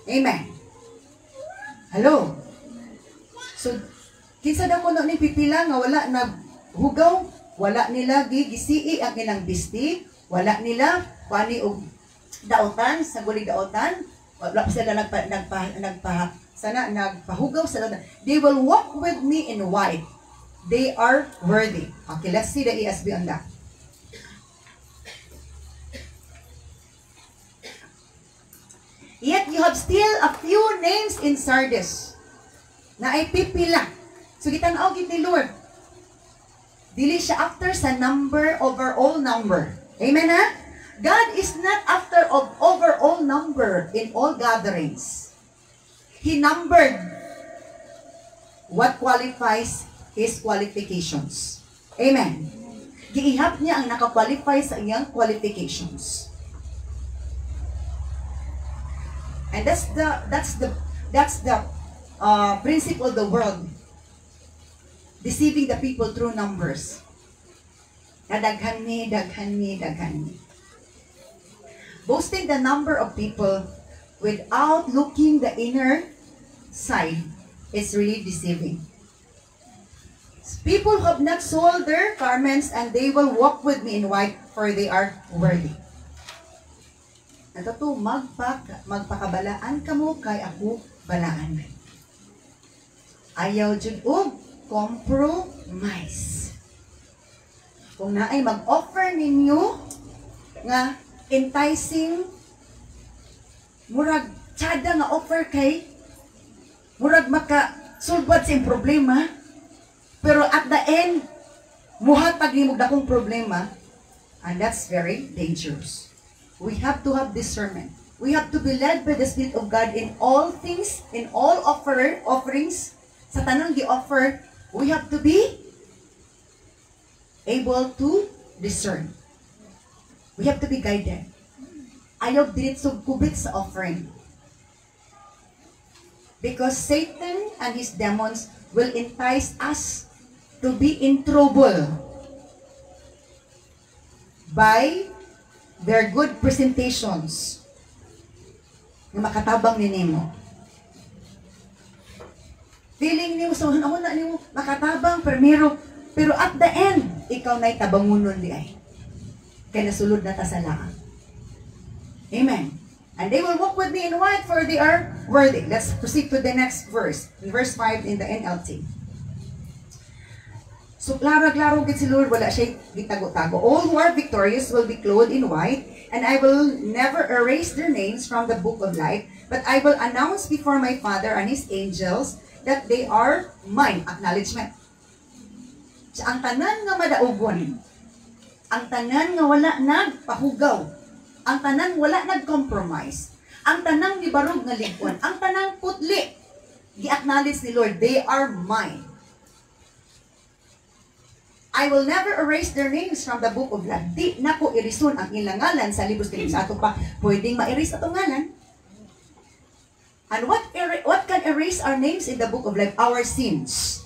Amen. Hello. So, kinsa daw kuno ni pipila nga wala naghugaw, wala nila gigisii ang ilang bisti, wala nila kuani og daotan, sa gulig daotan, wala sila nagpahugaw sa daotan. They will walk with me in white. They are worthy. Okay, let's see the ESV on that. Yet you have still a few names in Sardis na ay pipila. So gitanaw gid ni Lord. Dili siya after sa number over all number. Amen ha? God is not after of overall number in all gatherings. He numbered what qualifies His qualifications. Amen. Giihap niya ang nakakwalify sa iyang qualifications. And that's the principle of the world. Deceiving the people through numbers. Daghan ni. Boasting the number of people without looking the inner side is really deceiving. People have not soiled their garments, and they will walk with me in white, for they are worthy. Ito to, magpakabalaan ka mo kay ako balaan man. Ayaw jud og compromise. Kung naay mag-offer ninyo nga enticing murag tsada nga offer kay murag maka-sulbad sa problema, pero at the end muhatag nimo dakong problema, and that's very dangerous. We have to have discernment. We have to be led by the Spirit of God in all things, in all offerings. Sa tanang gi-offer, we have to be able to discern. We have to be guided. Ayaw diretso kubit sa offering. Because Satan and his demons will entice us to be in trouble by their good presentations na makatabang ni nimo. Feeling niyo, so ano na niyo makatabang, pero at the end, ikaw na'y tabangunon di ay. Kaya nasulod na ta sa laang. Amen. And they will walk with me in white, for they are worthy. Let's proceed to the next verse. In verse 5 in the NLT. So, klaro-klaro gid si Lord, wala siya gitago-tago. All who are victorious will be clothed in white, and I will never erase their names from the book of life, but I will announce before my Father and His angels that they are mine. Acknowledgement. So, ang tanan nga madaugon, ang tanan nga wala nagpahugaw, ang tanan wala nag-compromise, ang tanang nibarog nga lingkon, ang tanang putli, gi-acknowledge ni Lord, they are mine. I will never erase their names from the book of life. Di na ko irison ang ilang ngalan sa libros kini sa ato pa pwedeng ma-erase atong ngalan. And what can erase our names in the book of life? Our sins.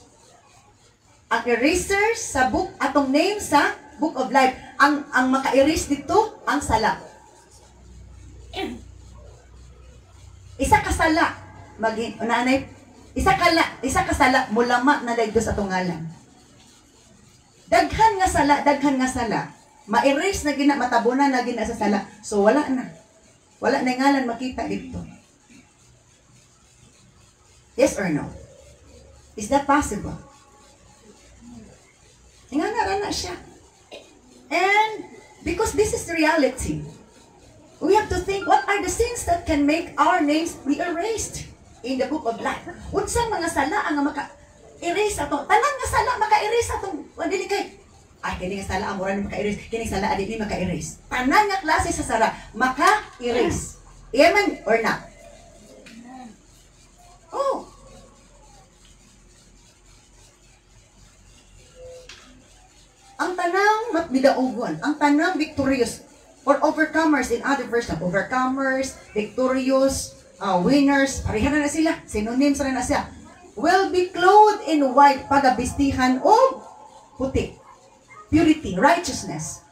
Ang eraser sa book atong name sa book of life, ang maka-erase dito ang sala. Isa ka sala maging nanay, isa ka sala mulama na dayto sa atong ngalan. Daghan nga sala. Ma-erase na gina, matabunan na gina sa sala. So wala na. Wala na ngalan makita dito. Yes or no? Is that possible? Nga na siya. And because this is the reality, we have to think, what are the sins that can make our names be erased in the book of life? Unsang mga sala ang maka-erase ato? Tanang nga sala maka-erase atong dili kay kini nga sala ang mura ni maka-erase, kini sala dili maka-erase. Tanan nga klase sa sala maka-erase. Amen or not? Oh. Ang tanang matbidaugon, ang tanang victorious or overcomers in other version, overcomers, victorious, winners, pareha na sila, synonyms na siya, will be clothed in white, pagabistihan o puti, purity, righteousness.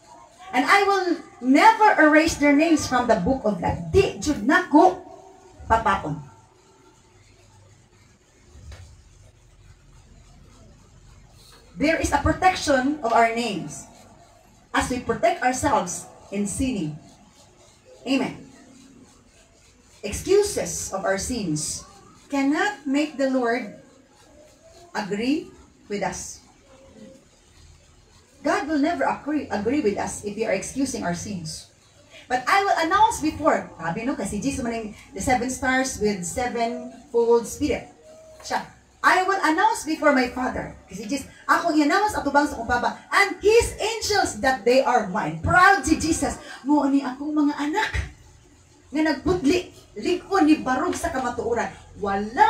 And I will never erase their names from the book of life. Di jud nako papapon. There is a protection of our names as we protect ourselves in sinning. Amen. Excuses of our sins cannot make the Lord agree with us. God will never agree with us if we are excusing our sins. But I will announce before, sabi no, kasi Jesus maning the 7 stars with 7-fold spirit. Siya. I will announce before my Father. Kasi Jesus, ako i-announce at tubang sa kong Papa, and His angels that they are mine. Proud si Jesus. Mo ni akong mga anak nga nagputli, likon ni barog sa kamatuoran. Wala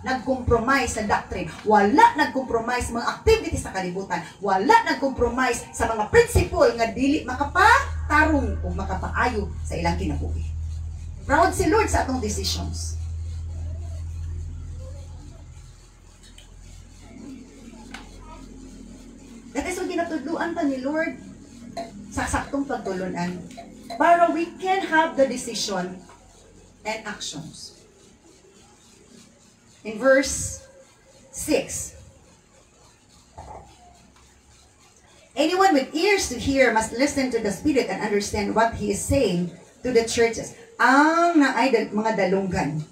nag-compromise sa doctrine. Wala nag-compromise sa mga activities sa kalibutan. Wala nag-compromise sa mga principle nga dili makapatarong o makapaayo sa ilang kinabuhi. Proud si Lord sa atong decisions. That is what ginatudluan pa ni Lord sa saktong pagtulunan para we can have the decision and actions. In verse 6, anyone with ears to hear must listen to the Spirit and understand what He is saying to the churches. Ang naay mga dalunggan.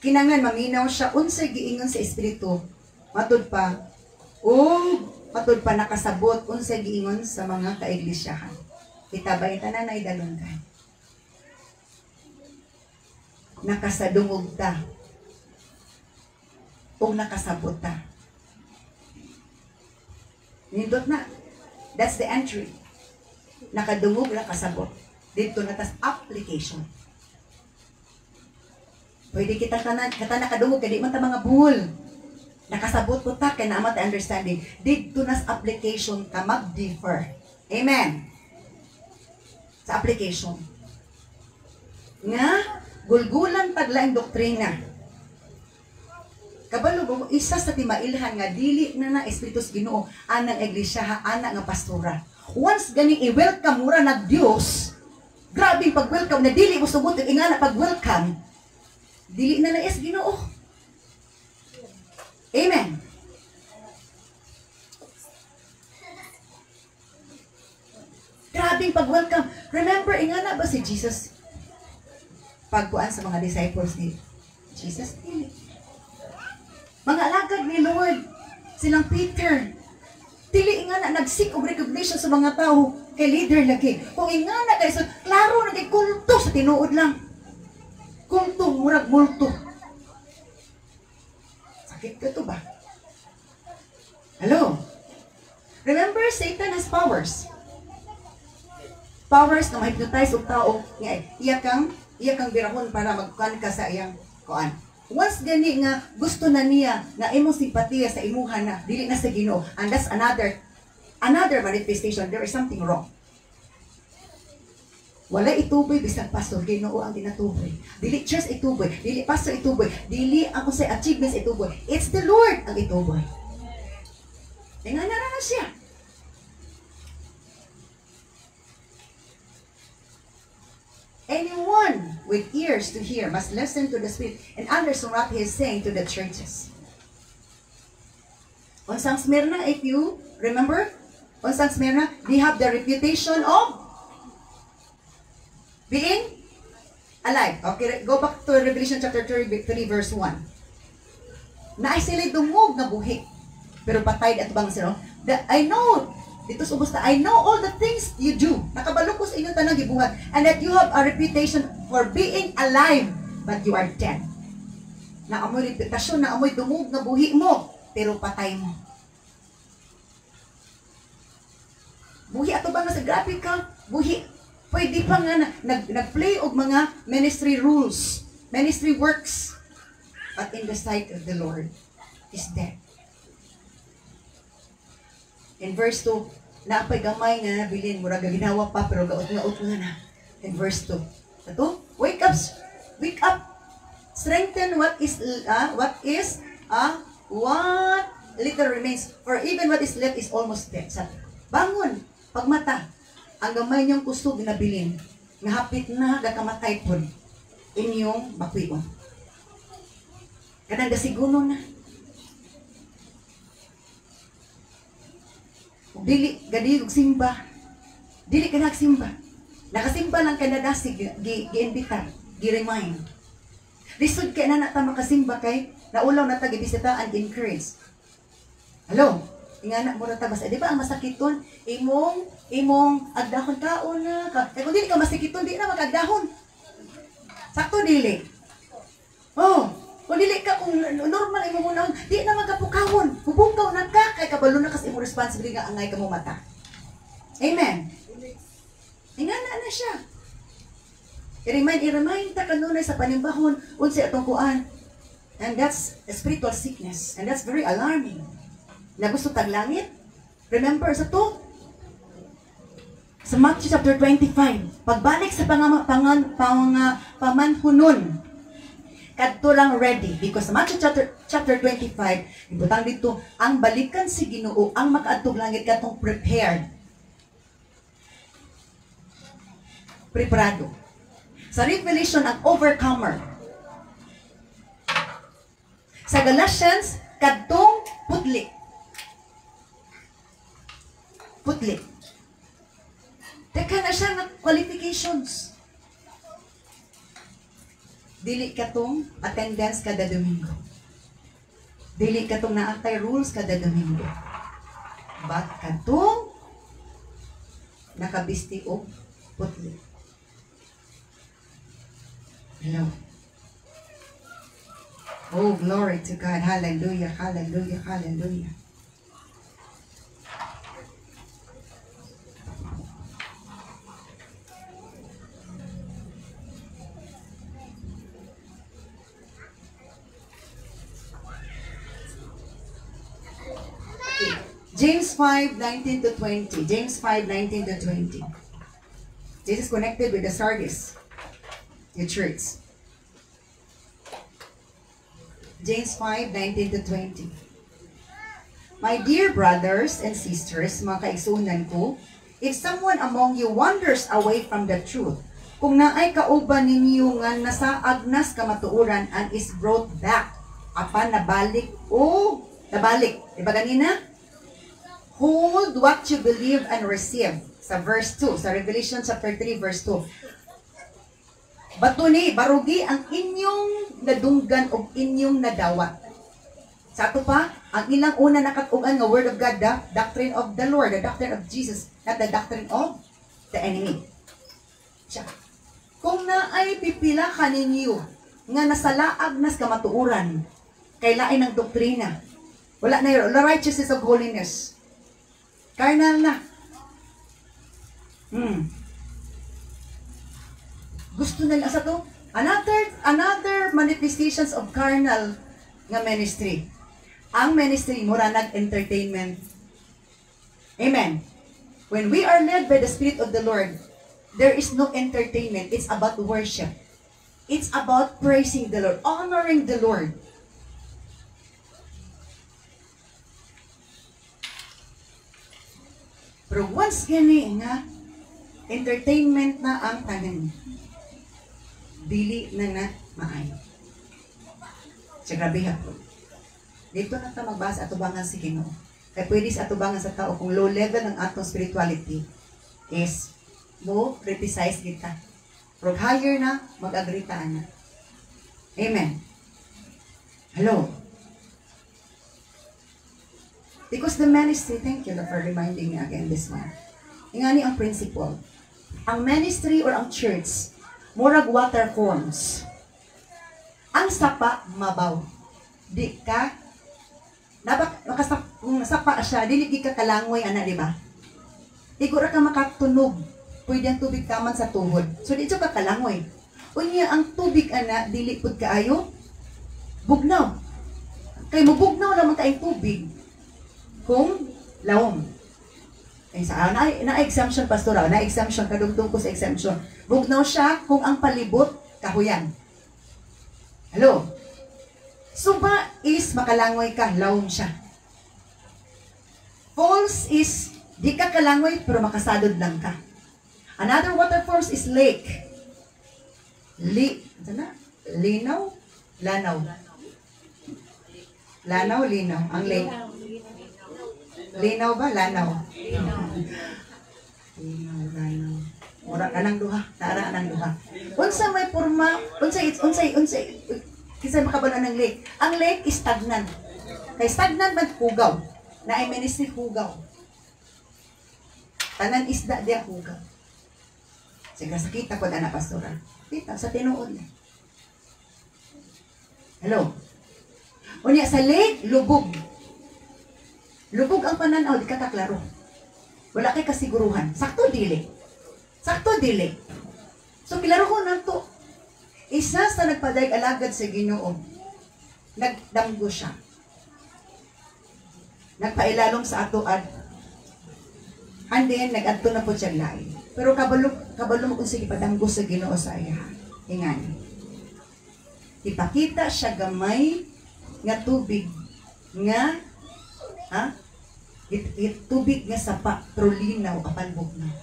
Kinangan maminaw siya unsay giingon sa espiritu. Matud pa nakasabot unsay giingon sa mga kaiglesiyahan. Itabay tanan na idalunggan. Nakasadungog ta. O nakasabot ta. Nindot na. That's the entry. Nakadungog, nakasabot. Dito na tas application. Pwede kita kata nakadungog, kadi man ta mga buhol. Nakasabot ko ta, kaya naman ta understanding. Dito nas application ka mag-differ. Amen. Sa application. Nga, gulgulan taglaing doktrina. Kabalo, isa sa timailhan nga dili na Espiritus Ginoo anang iglesia, ana nga pastora. Once ganing i-welcome mura na Dios, grabe pag-welcome na dili mo sugot ingana pag-welcome. Dili na is Ginoo. Amen. Grabe pag-welcome. Remember, ingana ba si Jesus? Pagkuan sa mga disciples ni Jesus, dili. Mga alagad ni Lord, silang Peter, dili nga na nag-seek of recognition sa mga tao, kay leader lagi. Kung nga na kayo, so, klaro na kay kulto sa tinuod lang. Kulto, murag multo. Sakit ka to ba? Hello? Remember, Satan has powers. Powers na ma-hypnotize og tao, iya kang birahon para magkuhan ka sa iyang kuan. Once gani nga gusto na niya na imong simpatiya sa imuha na dili na sa Ginoo, and that's another manifestation. There is something wrong. Wala ituboy bisag pastor, Ginoo ang ginatuboy. Dili church ituboy, dili pastor ituboy, dili ako sa achievements ituboy. It's the Lord ang ituboy. Tingnan na siya. Anyone with ears to hear must listen to the Spirit and understand what He is saying to the churches. On Sang Smyrna, if you remember, on Sang Smyrna, they have the reputation of being alive. Okay, go back to Revelation chapter 3 verse 1. Naay sila dungog na buhi, pero patay at bang sila. I know. Dito sa ubusta, I know all the things you do. Nakabalo ko sa inyong tanang gibuhat. And that you have a reputation for being alive, but you are dead. Naamoy reputasyon, naamoy dumug na buhi mo, pero patay mo. Buhi ato ba nga sa graphic ka? Buhi. Pwede pa nga nag-play og mga ministry rules, ministry works. But in the sight of the Lord, is dead. In verse 2, naapay gamay nga nabilin, mura ginawa pa, pero gaot nga na. In verse 2, ito, wake up, strengthen what little remains, for even what is left is almost dead. Bangon, pagmata, ang gamay niyong kusog nabilin, nahapit na gakamatay po, inyong bakwion. Kanang gasiguno na. Dili gadi og simba. Dili ka nagsimba. Nakasimba lang kada dasig gi-imbita, gi-remind. Lisod kay na ta makasimba kay naulaw na ta gibisita and encourage. Hello. Ingana mo ra ta basta di ba ang masakiton imong agdahon taon na ka. Kay kung dili ka masakiton di na makagdahon. Sakto dili. Oh, kung dili ka, kung normal imong unahon, di na magkapukawon. Hubukaw na ka, kay kabalo na kasi imong responsibility nga angay ka mo mata. Amen. Ingana na siya. I-remind ta kanunay sa panimbahon, unsay atong kuan. And that's a spiritual sickness. And that's very alarming. Na gusto taglangit. Remember sa to? Sa Matthew chapter 25, pagbalik sa pamanhunon, kadto lang ready because sa Matthew chapter 25 ibutang dito ang balikan si Ginoo ang makaadtog langit katong preparado sa Revelation ang overcomer sa Galatians kadtong putli teka na siya ng qualifications. Dili katong attendance kada Domingo. Dili katong naatay rules kada Domingo. But katong nakabisti og putli. Hello. Oh, glory to God. Hallelujah, hallelujah, hallelujah. James 5:19 to 20. James 5:19 to 20. This is connected with the Sardis, the church. James 5:19 to 20. My dear brothers and sisters, mga kaigsunan ko, if someone among you wanders away from the truth, kung naay kauban ninyo nga nasa agnas kamatuoran and is brought back, apan nabalik, diba ganina? Hold what you believe and receive. Sa verse 2, sa Revelation chapter 3, verse 2. Batuni, barugi ang inyong nadunggan o inyong nadawat. Sa ato pa, ang ilang una nakatugan nga word of God, the doctrine of the Lord, the doctrine of Jesus, not the doctrine of the enemy. Siya. Kung naay pipila ka ninyo nga nasalaag nas kamatuuran, kay lain ng doktrina, wala na the righteousness of holiness. Carnal na. Gusto nila sa to. Another manifestations of carnal nga ministry. Ang ministry mura nag-entertainment. Amen. When we are led by the Spirit of the Lord, there is no entertainment. It's about worship. It's about praising the Lord, honoring the Lord. Pero once gani nga, entertainment na ang tanan, dili na maayo. Siya grabe hapon. Dito na ta magbasa atubangan si Ginoo. Kaya pwede sa atubangan sa tao kung low level ng atong spirituality is mo criticize kita. Pero higher na, mag-agritaan na. Amen. Hello. Because the ministry, thank you for reminding me again this one. Ingani ang principle. Ang ministry or ang church, murag water forms. Ang sapa, mabaw. Di ka, kung sapa siya, dili di ka kalangoy, ana, di ba? Igura ka makatunog. Pwede ang tubig kaman sa tuhod. So, di ka kalangoy. Unya, ang tubig, ana, dili pud kaayo, bugnaw. Kaya mo bugnaw naman kayong tubig. Kung lawom. Eh, na-exemption, pastora. Na-exemption, kadugtong ko sa exemption. Bugnaw siya kung ang palibot, kahuyan. Hello? Suba is makalangoy ka, lawom siya. False is, di ka kalangoy, pero makasadod lang ka. Another water force is lake. Linaw? Lanaw. Lanaw, linaw. Ang lake. Linaw ba? Lanaw. Linaw, lanaw. Mura ka ng duha. Tara ng duha. Unsa may forma, unsay, kisay makabala ng lake. Ang lake is stagnant. Kay stagnant man hugaw. Na ay ministry hugaw. Tanan isda diya hugaw. Sige, sakita ko na pastora. Kita, sa tinuod na. Hello? Unya sa lake, lubog. Lubog ang pananaw, di ka kaklaro. Wala kay kasiguruhan. Sakto dili. Sakto dili. So, kilaro ko na to. Isa sa nagpadayag alagad sa Ginoo, nagdamgo siya. Nagpailalong sa atoad. And then, nag-adto na po siya lain. Pero kabalo kung sige padamgo sa Ginoo sa iya. Ingani. Ipakita siya gamay nga tubig nga tubig nga sapa trolinaw apan bugnaw.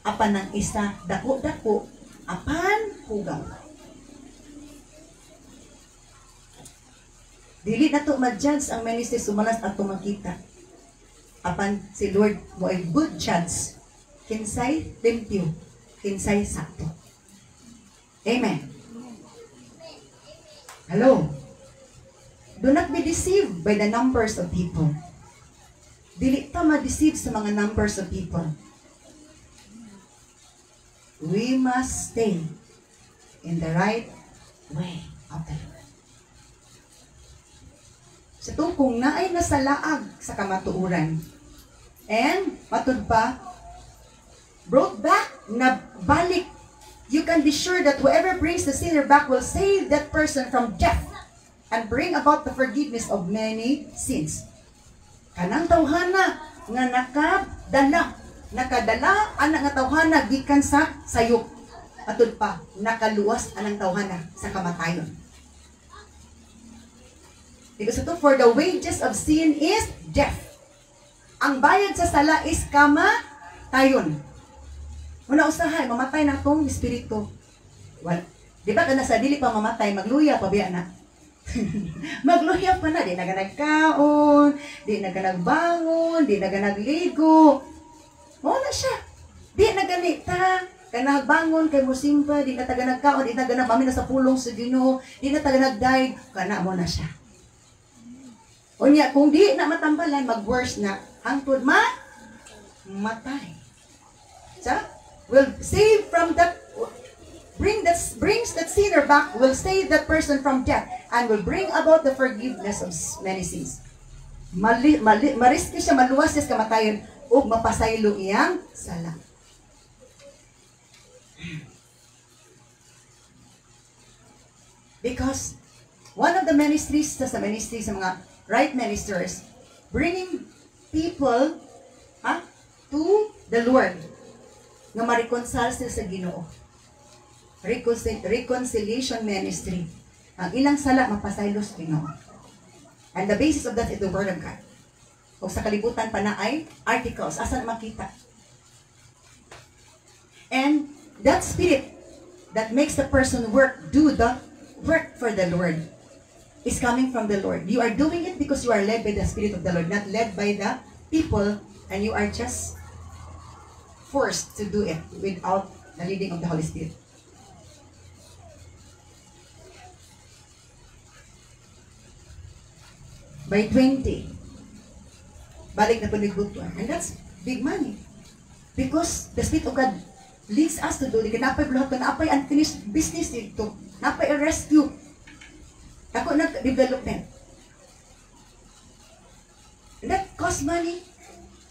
Apan ang isa dako-dako apan hugaw. Dili na to ma-judge ang ministry sumalas ato makita. Apan si Lord mo ay good judge. Kinsay limpyo, kinsay sakto. Amen. Hello? Do not be deceived by the numbers of people. Dili ta ma-deceive sa mga numbers of people. We must stay in the right way of the Lord. Sa kung naay nasalaag sa kamatuuran, and matud pa, brought back, na balik, you can be sure that whoever brings the sinner back will save that person from death and bring about the forgiveness of many sins. Kanang tawhana nga nakadala anang nga tawhana gikan sa sayop. Matud pa, nakaluwas anang tawhana sa kamatayon. Because ito, for the wages of sin is death. Ang bayad sa sala is kamatayon. Una usahay, mamatay na itong espiritu. Well, di ba ka nasa dili pa mamatay, magluya pa biya na. Magluya pa na, di na ka nagkaon, di na ka nagbangon, di na ka nagligo. Wala siya. Di na ganita, ka nagbangon, kay musimpa, di na taga nagkaon, di na taga nagmami na sa pulong sa Ginoo, di na taga nagdive, kana mo na siya. Unya, kung di na matambalan, mag-worse na, hangtod matay. So, will save from that, brings that sinner back, will save that person from death, and will bring about the forgiveness of many sins. Mariski siya, maluwas siya kamatayon, o mapasaylo iyang sala. Because one of the ministries sa mga right ministers, bringing people to the Lord, nga ma-reconcile sila sa Ginoo. Reconciliation ministry. Ang ilang sala mapasaylo sa Ginoo. And the basis of that is the Word of God. O sa kalibutan pa na ay articles. Asan makita? And that spirit that makes the person do the work for the Lord is coming from the Lord. You are doing it because you are led by the Spirit of the Lord, not led by the people, and you are just forced to do it without the leading of the Holy Spirit. By 20, balik na panigbutuan. And that's big money. Because the Spirit of God leads us to do it. Napay bluhat ko, napay unfinished business dito. Napay a rescue. Ako nag-development. And that costs money.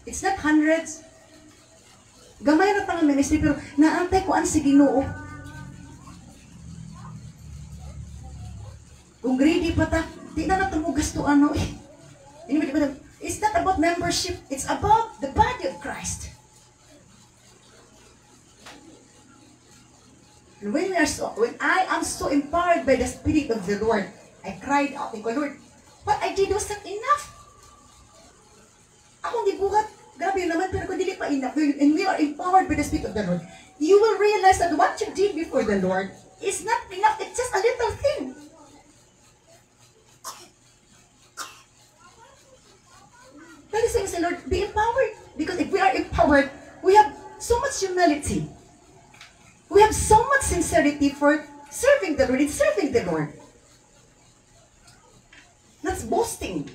It's not hundreds. Gamay na tangang ministry, pero naantay ko ang si Ginoo. Kung greedy pa ta, di na natin mo gasto ano eh. It's not about membership. It's about the body of Christ. And when I am so empowered by the Spirit of the Lord, I cried out, Lord, what I did was not enough. Akong gibuhat, grabe naman, pero kung dili pa enough, and we are empowered by the Spirit of the Lord, you will realize that what you did before the Lord is not enough. It's just a little thing. That is saying, the Lord, be empowered. Because if we are empowered, we have so much humility. We have so much sincerity for serving the Lord and serving the Lord. That's boasting.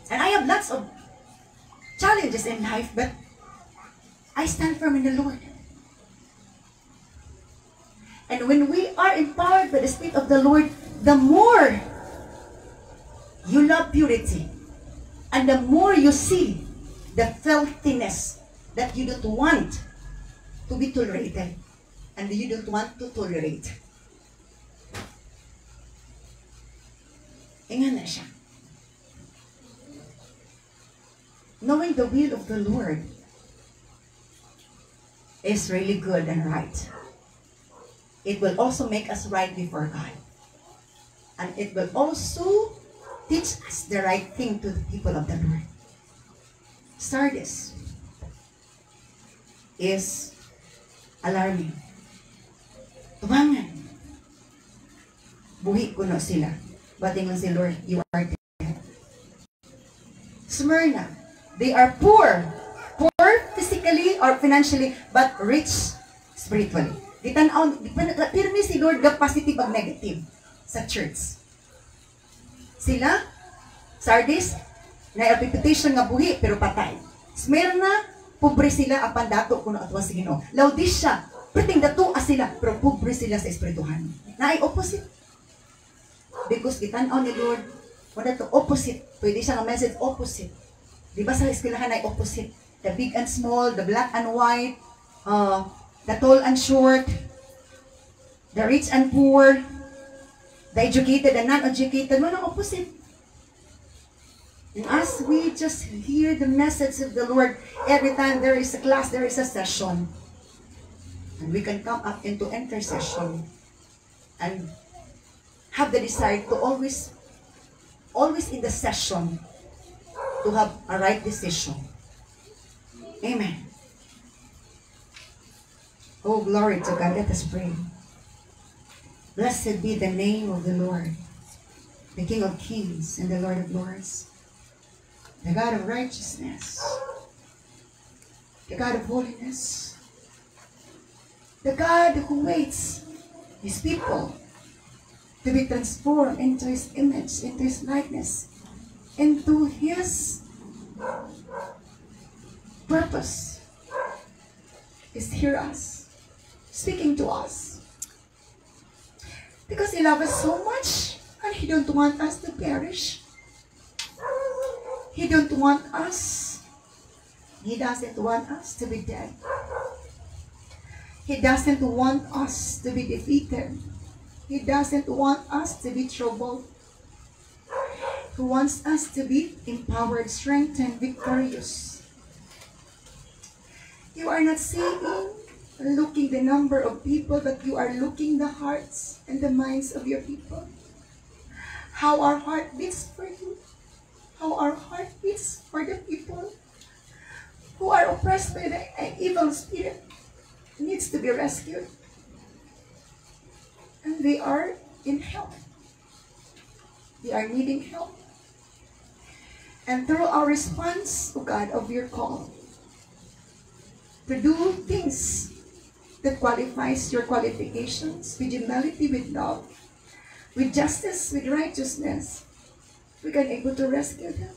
And I have lots of challenges in life, but I stand firm in the Lord. And when we are empowered by the Spirit of the Lord, the more you love purity, and the more you see the filthiness that you don't want to be tolerated, and you don't want to tolerate. Ingan na siya. Knowing the will of the Lord is really good and right. It will also make us right before God. And it will also teach us the right thing to the people of the Lord. Sardis is alarming. Tumangan. Buhi ko na sila. Batingon si Lord, you are dead. Smyrna, they are poor. Poor physically or financially, but rich spiritually. Gitan-aw, pirmi si Lord ga positive ag negative sa church. Sila, Sardis, na reputation nga buhi pero patay. Smyrna, pobre sila apan dato kuno atwa sa Ginoo. Laodicea, perting dato sila pero pobre sila sa espirituhan. Naay opposite. Because gitan-aw ni Lord, wala to opposite. Pwede siya nga message opposite. Di ba sa eskwelahan ay opposite? The big and small, the black and white, the tall and short, the rich and poor, the educated and non-educated, mga opposite. And as we just hear the message of the Lord, every time there is a class, there is a session, and we can come up into intercession and have the desire to always in the session, to have a right decision. Amen. Oh, glory to God. Let us pray. Blessed be the name of the Lord, the King of Kings and the Lord of Lords, the God of righteousness, the God of holiness, the God who waits His people to be transformed into His image, into His likeness, into His purpose. Is hear us, speaking to us. Because He loves us so much, and He don't want us to perish. He don't want us. He doesn't want us to be dead. He doesn't want us to be defeated. He doesn't want us to be troubled. He wants us to be empowered, strengthened, victorious. You are not seeing, looking the number of people, but you are looking the hearts and the minds of your people. How our heart beats for you. How our heart beats for the people who are oppressed by the evil spirit, needs to be rescued. And they are in help. They are needing help. And through our response, O God, of your call, to do things that qualifies your qualifications, with humility, with love, with justice, with righteousness, we can be able to rescue them.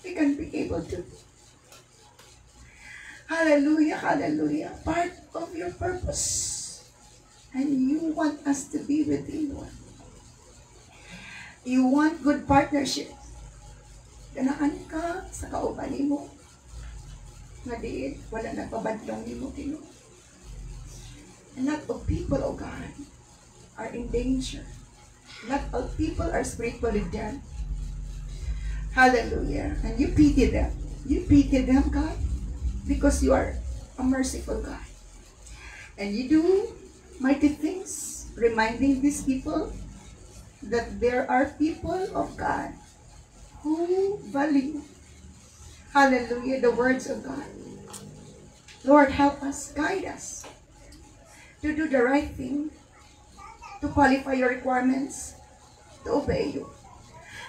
We can be able to. Hallelujah, hallelujah. Part of your purpose. And you want us to be with you, Lord. You want good partnership. Ganaan ka sa kauban mo. Nga diit, wala nagpabadlong ni mo, Ginoo. And not all people, O God, are in danger. Not all people are spiritually dead. Hallelujah. And you pity them. You pity them, God, because you are a merciful God. And you do mighty things, reminding these people that there are people of God who value, hallelujah, the words of God. Lord, help us, guide us to do the right thing, to qualify your requirements, to obey you.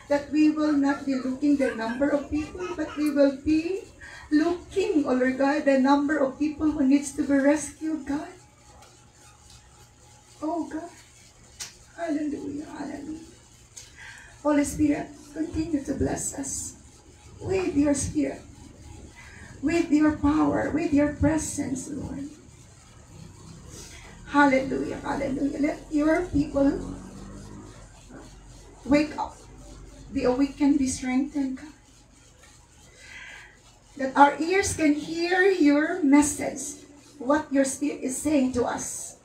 That we will not be looking the number of people, but we will be looking, oh Lord God, the number of people who needs to be rescued, God. Oh God. Hallelujah, hallelujah. Holy Spirit, continue to bless us with your Spirit, with your power, with your presence, Lord. Hallelujah, hallelujah. Let your people wake up, be awakened, be strengthened, God. That our ears can hear your message, what your Spirit is saying to us.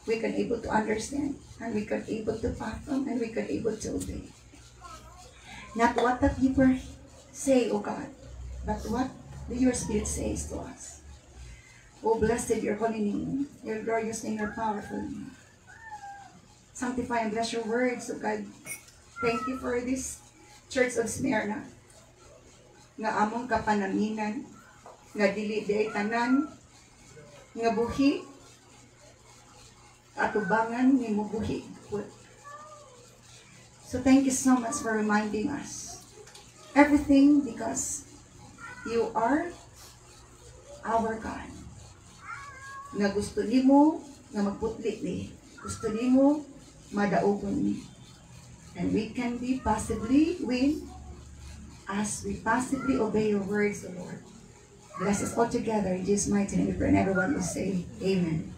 We can able to understand, and we can able to fathom, and we can able to obey. Not what the people say, O God, but what your Spirit says to us. Oh, blessed your holy name, your glorious name, your powerful name. Sanctify and bless your words, O God. Thank you for this Church of Smyrna. Nga among kapanaminan, nga dili di tanan, nga buhi, atubangan ni mo buhi. So thank you so much for reminding us. Everything because you are our God. Nga gusto nimo nga magputli ni. Gusto nimo madaogon ni. And we can be possibly win as we possibly obey your words, O Lord. Bless us all together in Jesus' mighty name. We pray, and everyone will say, Amen.